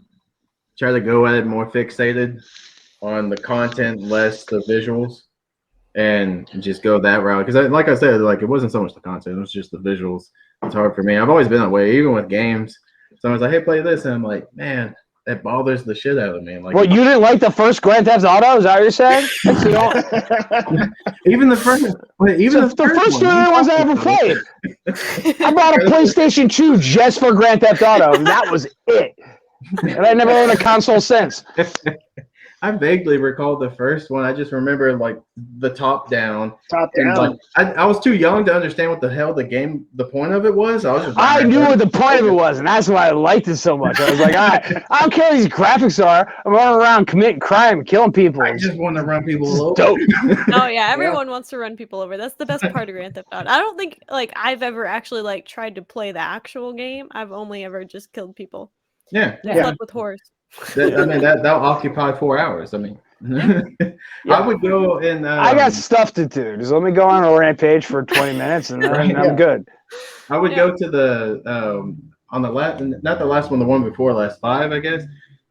try to go at it more fixated on the content, less the visuals, and just go that route. Because like I said, like it wasn't so much the content; it was just the visuals. It's hard for me. I've always been that way, even with games. Someone's like, "Hey, play this," and I'm like, "Man, that bothers the shit out of me." Like, well, you didn't like the first Grand Theft Auto? Is that what you're saying? Even the first, the first 2 ones I ever played. I bought a PlayStation 2 just for Grand Theft Auto, and that was it. And I never owned a console since. I vaguely recall the first one. I just remember like the top down. And, like, I was too young to understand what the hell the point of it was. I knew what the point of it was, and that's why I liked it so much. I was like, I don't care what these graphics are. I'm running around committing crime, killing people. I just want to run people over. Dope. Oh yeah, everyone wants to run people over. That's the best part of Grand Theft Auto. I don't think like I've ever actually like tried to play the actual game. I've only ever just killed people. Yeah. Stuck with horse. That'll occupy 4 hours. I mean, I would go and I got stuff to do. Just let me go on a rampage for 20 minutes and then I'm good. I would go to the on the last, not the last one, the one before last, 5, I guess.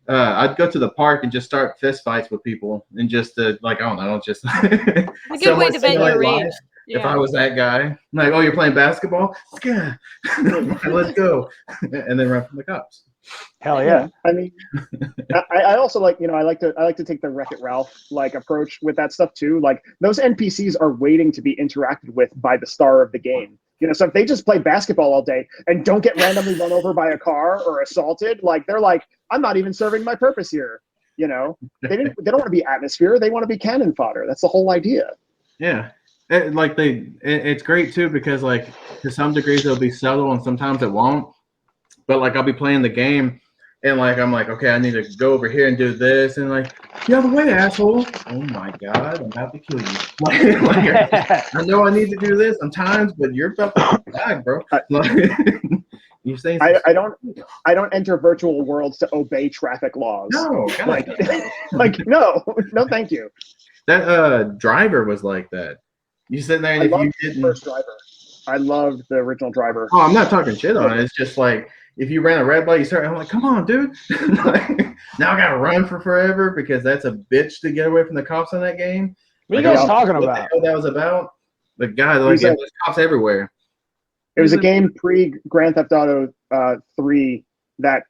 I'd go to the park and just start fist fights with people and just like, I don't know, just It's a good way to vent your rage. If I was that guy, I'm like, oh, you're playing basketball? Yeah. Let's go. And then run from the cops. Hell yeah. I mean, I also like, I like to take the Wreck-It Ralph like approach with that stuff too. Like those NPCs are waiting to be interacted with by the star of the game. So if they just play basketball all day and don't get randomly run over by a car or assaulted, like they're like, I'm not even serving my purpose here. They don't want to be atmosphere. They want to be cannon fodder. That's the whole idea. Yeah. It's great too, because like to some degrees it'll be subtle and sometimes it won't. But like I'll be playing the game and like I'm like, okay, I need to go over here and do this, and like, get out of the way, asshole. Oh my god, I'm about to kill you. I know I need to do this sometimes, but you're about to die, bro. You say I don't enter virtual worlds to obey traffic laws. No, no, thank you. That driver was like that. You sitting there and if you didn't first driver. I loved the original driver. Oh, I'm not talking shit on it. It's just like if you ran a red light, you start. I'm like, come on, dude. Now I gotta run for forever because that's a bitch to get away from the cops in that game. What are you guys talking about? What the hell that was about? The guy, like, there's cops everywhere. It was a game pre Grand Theft Auto 3 that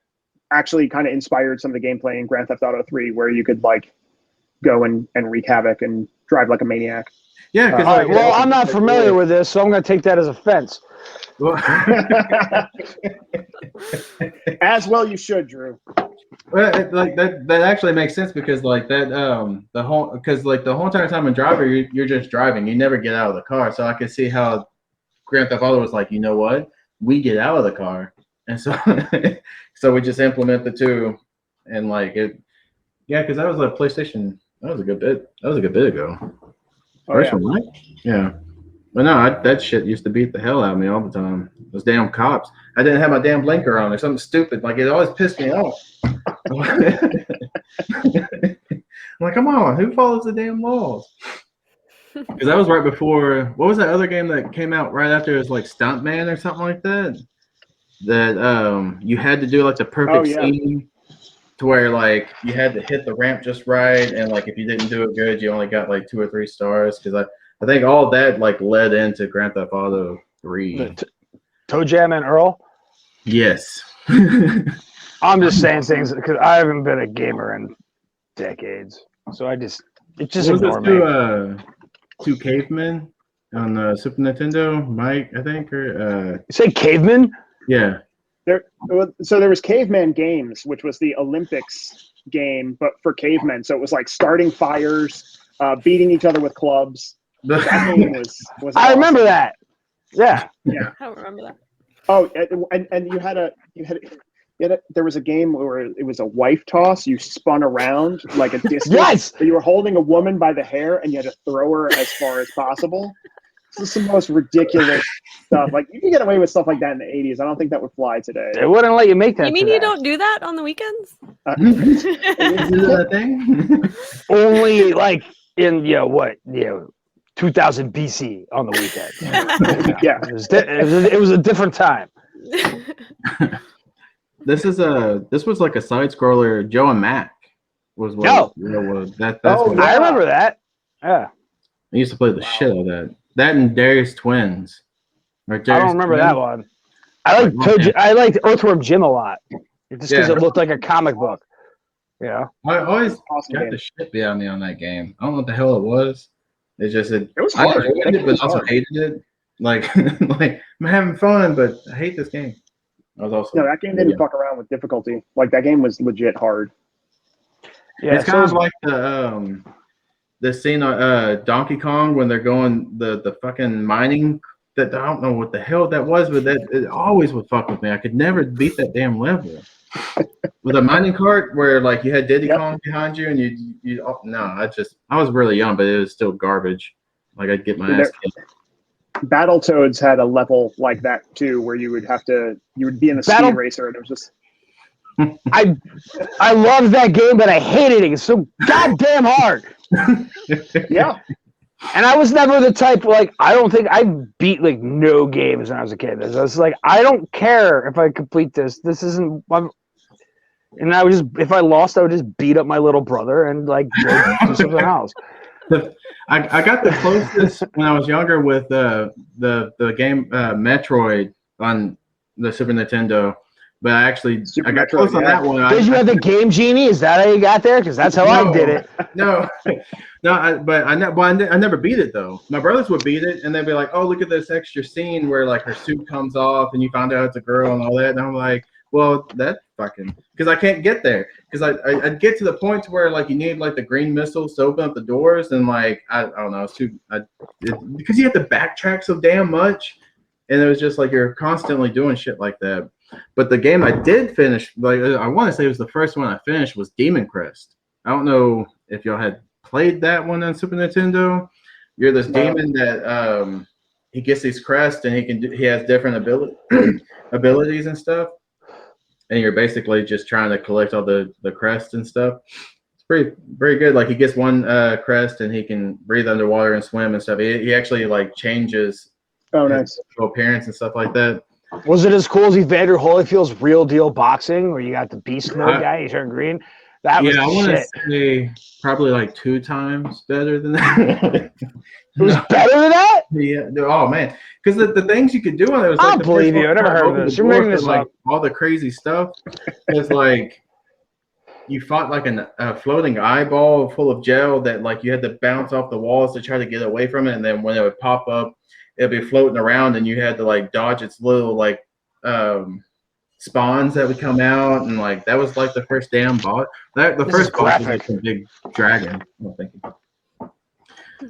actually kind of inspired some of the gameplay in Grand Theft Auto 3, where you could like go and wreak havoc and drive like a maniac. Yeah. All right, well, I'm not familiar with this, so I'm going to take that as offense. As well, you should, Drew. Well, that actually makes sense because like that the whole entire time in driver you're just driving, you never get out of the car. So I could see how Grand Theft Auto was like, you know what, we get out of the car, and so so we just implement the two, and like it, yeah, because that was a PlayStation. That was a good bit ago. Oh, yeah. One, right? Yeah. But no, that shit used to beat the hell out of me all the time. Those damn cops. I didn't have my damn blinker on or something stupid. Like it always pissed me off. I'm like, come on, who follows the damn laws? Because that was right before. What was that other game that came out right after? It was like Stuntman or something like that. That you had to do like the perfect scene to where like you had to hit the ramp just right, and like if you didn't do it good, you only got like 2 or 3 stars. Because I think all that like led into Grand Theft Auto 3. Toe Jam and Earl? Yes. I'm just saying things because I haven't been a gamer in decades. So it just ignore me. 2 cavemen on the Super Nintendo, Mike, I think, or You say cavemen? Yeah. So there was Caveman Games, which was the Olympics game, but for cavemen. So it was like starting fires, beating each other with clubs. That game was I awesome. remember that. Yeah. Yeah. I don't remember that. Oh, and there was a game where it was a wife toss. You spun around like a discus. Yes. But you were holding a woman by the hair and you had to throw her as far as possible. This is the most ridiculous stuff. Like you can get away with stuff like that in the 80s. I don't think that would fly today. They wouldn't let you make that. You mean today. you don't do that on the weekends? Is that a thing? Only like in 2000 BC on the weekend. Yeah. It was a different time. This was like a side scroller. Joe and Mac was what. Oh. That's Oh, what I remember that. Yeah. I used to play the shit out of that. That and Darius Twins. I don't remember that one. I liked Earthworm Jim a lot. Just because it looked like a comic book. Yeah. I always Awesome got game. the shit beat out of me on that game. I don't know what the hell it was. It was hard. I enjoyed it, but also hated it. Like I'm having fun, but I hate this game. I was also No, that game didn't fuck around with difficulty. Like that game was legit hard. Yeah. It's kind of like the scene on Donkey Kong when they're going the fucking mining. That I don't know what the hell that was, but that it always would fuck with me. I could never beat that damn level. With a mining cart where like you had Diddy Kong behind you and you I was really young, but it was still garbage. Like I'd get my ass kicked. Battletoads had a level like that too, where you would be in the speed racer, and it was just. I loved that game, but I hated it. It's so goddamn hard. Yeah. And I was never the type like I don't think I beat like no games when I was a kid. I was like, I don't care if I complete this. This isn't. And I would just, if I lost, I would just beat up my little brother and like go do something else. I got the closest when I was younger with the game Metroid on the Super Nintendo, but I got close on that one. Did you have the Game Genie? Is that how you got there? Because that's how I did it. No, no, I never beat it though. My brothers would beat it, and they'd be like, "Oh, look at this extra scene where like her suit comes off, and you found out it's a girl and all that." And I'm like, "Well, that fucking," because I can't get there. Because I'd get to the point to where like you need like the green missiles to open up the doors, and like I don't know, it's too because you have to backtrack so damn much, and it was just like you're constantly doing shit like that. But the game I did finish, like I want to say it was the first one I finished, was Demon Crest. I don't know if y'all had played that one on Super Nintendo. You're this demon that he gets these crests and he has different abilities and stuff. And you're basically just trying to collect all the crests and stuff. It's pretty good. Like he gets one crest and he can breathe underwater and swim and stuff. He actually like changes his appearance and stuff like that. Was it as cool as Evander Holyfield's Real Deal Boxing, where you got the beast mode guy, he turned green? That was I want to shit. say probably like 2 times better than that. It was better than that? Yeah. Oh man, because the things you could do on it was like I'll believe you. I never heard of this. You're making this like up. all the crazy stuff. It's like you fought like a floating eyeball full of gel that like you had to bounce off the walls to try to get away from it, and then when it would pop up, it'd be floating around, and you had to like dodge its little like spawns that would come out, and like that was like the first damn boss. The first boss was like a big dragon. I think.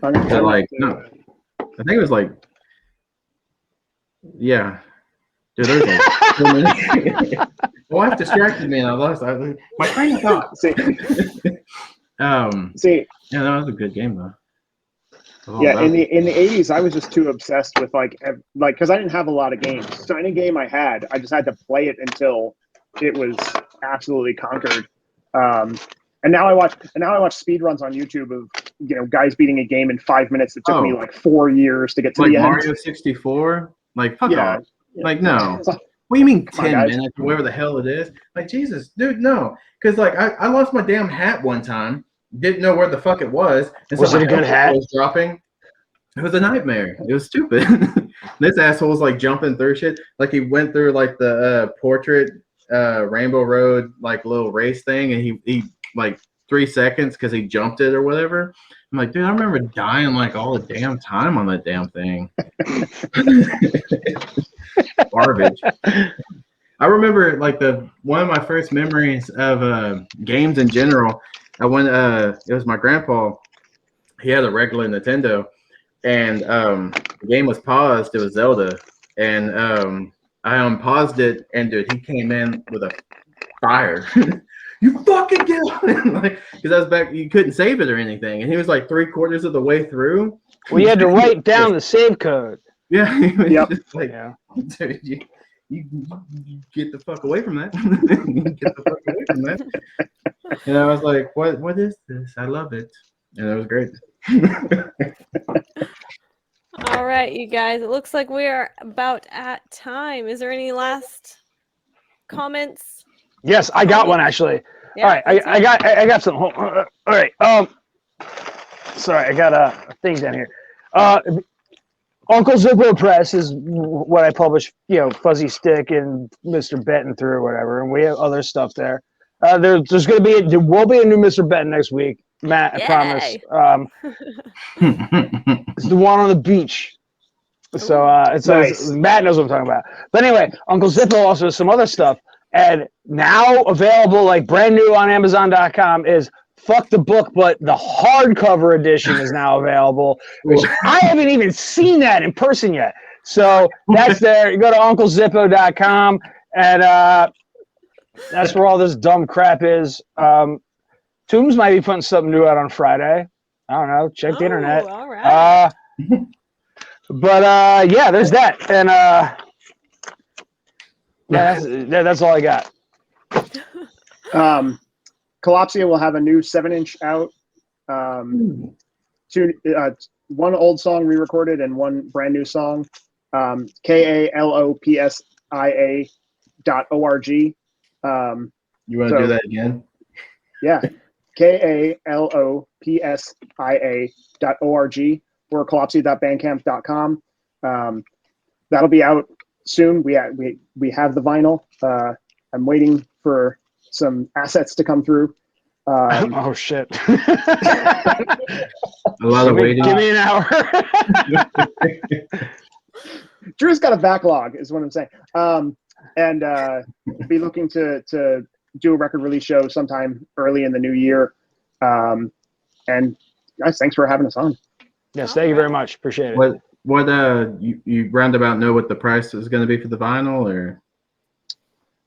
Like no, I think it was like yeah. Dude, there's like my wife distracted me, and I lost my train of thought. See, yeah, that was a good game though. Yeah, in the 80s, I was just too obsessed with like because I didn't have a lot of games. So any game I had, I just had to play it until it was absolutely conquered. And now I watch speedruns on YouTube of guys beating a game in 5 minutes that took me like 4 years to get to like the end. Mario 64. Like fuck off. Yeah. Like no. What do you mean 10 minutes or whatever the hell it is? Like Jesus, dude, no. Because like I lost my damn hat one time. Didn't know where the fuck it was. And was it a good hat? Was dropping. It was a nightmare. It was stupid. This asshole was like jumping through shit. Like he went through like the portrait Rainbow Road like little race thing, and he like 3 seconds because he jumped it or whatever. I'm like, dude, I remember dying like all the damn time on that damn thing. Garbage. I remember like one of my first memories of games in general. I went it was my grandpa. He had a regular Nintendo, and the game was paused. It was Zelda, and I unpaused it, and dude, he came in with a fire. You fucking get on, like, because I was back. You couldn't save it or anything, and he was like 3/4 of the way through. Well, you had to write down the save code. Yeah. Yep. Like, dude, you get the fuck away from that. Get the fuck away from that. And I was like, what is this? I love it. And it was great. All right, you guys. It looks like we are about at time. Is there any last comments? Yes, I got one actually. Yeah, all right, I got some. All right. Sorry, I got a thing down here. Uncle Zippo Press is what I publish, Fuzzy Stick and Mr. Benton through or whatever, and we have other stuff there. There will be a new Mr. Benton next week, Matt. I promise. It's the one on the beach. So it's nice. Matt knows what I'm talking about. But anyway, Uncle Zippo also has some other stuff, and now available, like brand new on Amazon.com, is Fuck the Book, but the hardcover edition is now available, which I haven't even seen that in person yet. So that's there. You go to UncleZippo.com, and that's where all this dumb crap is. Tombs might be putting something new out on Friday. I don't know. Check the internet. All right. But yeah, there's that, and that's all I got. Collapsia will have a new 7-inch out. One old song re-recorded and one brand new song. KALOPSIA.org. You want to So- do that again? Yeah. KALOPSIA.org or collapsia.bandcamp.com. That'll be out soon. We have the vinyl. I'm waiting for some assets to come through. Oh shit! A lot of waiting. Give me an hour. Drew's got a backlog, is what I'm saying. And be looking to do a record release show sometime early in the new year. And guys, thanks for having us on. Yes, thank you very much. Appreciate it. What you roundabout know what the price is going to be for the vinyl, or?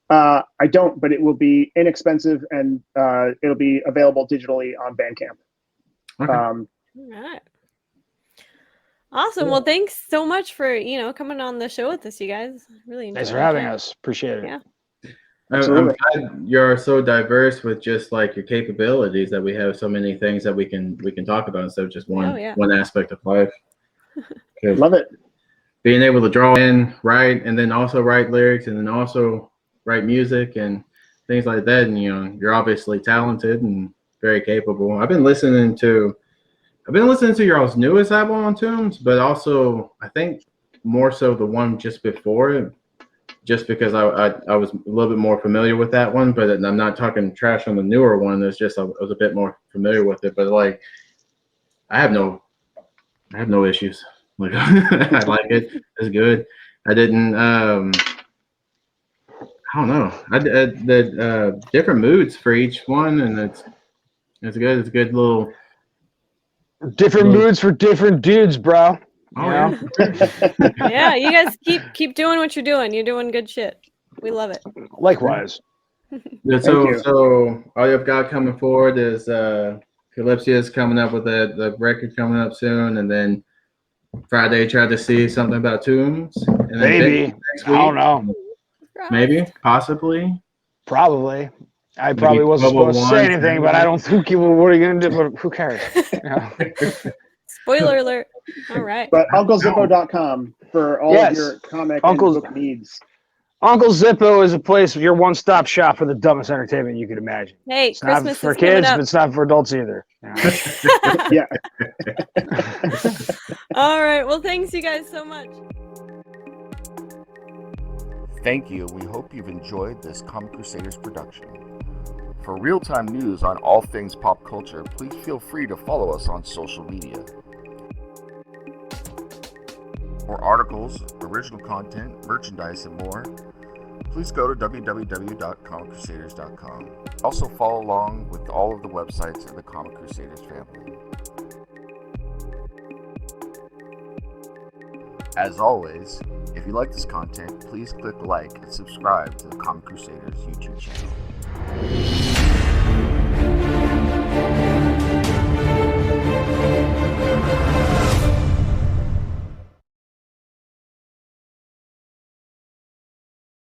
I don't, but it will be inexpensive and it'll be available digitally on Bandcamp. Okay. All right. Awesome. Well, thanks so much for, coming on the show with us, you guys. Really enjoyed Thanks for our having chat. us. Appreciate it. Yeah. I'm Absolutely. glad you're so diverse with just like your capabilities that we have so many things that we can talk about instead of just one aspect of life. 'Cause Love it. being able to draw in, write, and then also write lyrics, and then also write music and things like that. And you're obviously talented and very capable. I've been listening to y'all's newest album on TOMBS, but also I think more so the one just before it, just because I was a little bit more familiar with that one. But I'm not talking trash on the newer one. It's just I was a bit more familiar with it. But like, I have no issues. Like I like it. It's good. I didn't. I don't know. I did different moods for each one, and it's good. It's a good little different moods for different dudes, bro. Oh yeah. Yeah, you guys keep doing what you're doing. You're doing good shit. We love it. Likewise. Yeah, so all you've got coming forward is Calypso is coming up with the record coming up soon, and then Friday try to see something about TOMBS. And then maybe next week, I don't know. Maybe, possibly. Probably. I probably wasn't supposed to say anything, but I don't think you. What are you gonna do? But who cares? Spoiler alert. All right. But UncleZippo.com for all of your comic and book needs. Uncle Zippo is a place, your one-stop shop for the dumbest entertainment you could imagine. Hey, it's Christmas not for is coming kids, up. but it's not for adults either. Yeah. All right. Well, thanks you guys so much. Thank you. We hope you've enjoyed this Comic Crusaders production. For real-time news on all things pop culture, please feel free to follow us on social media. For articles, original content, merchandise, and more, please go to www.comiccrusaders.shop. Also follow along with all of the websites in the Comic Crusaders family. As always, if you like this content, please click like and subscribe to the Comic Crusaders YouTube channel.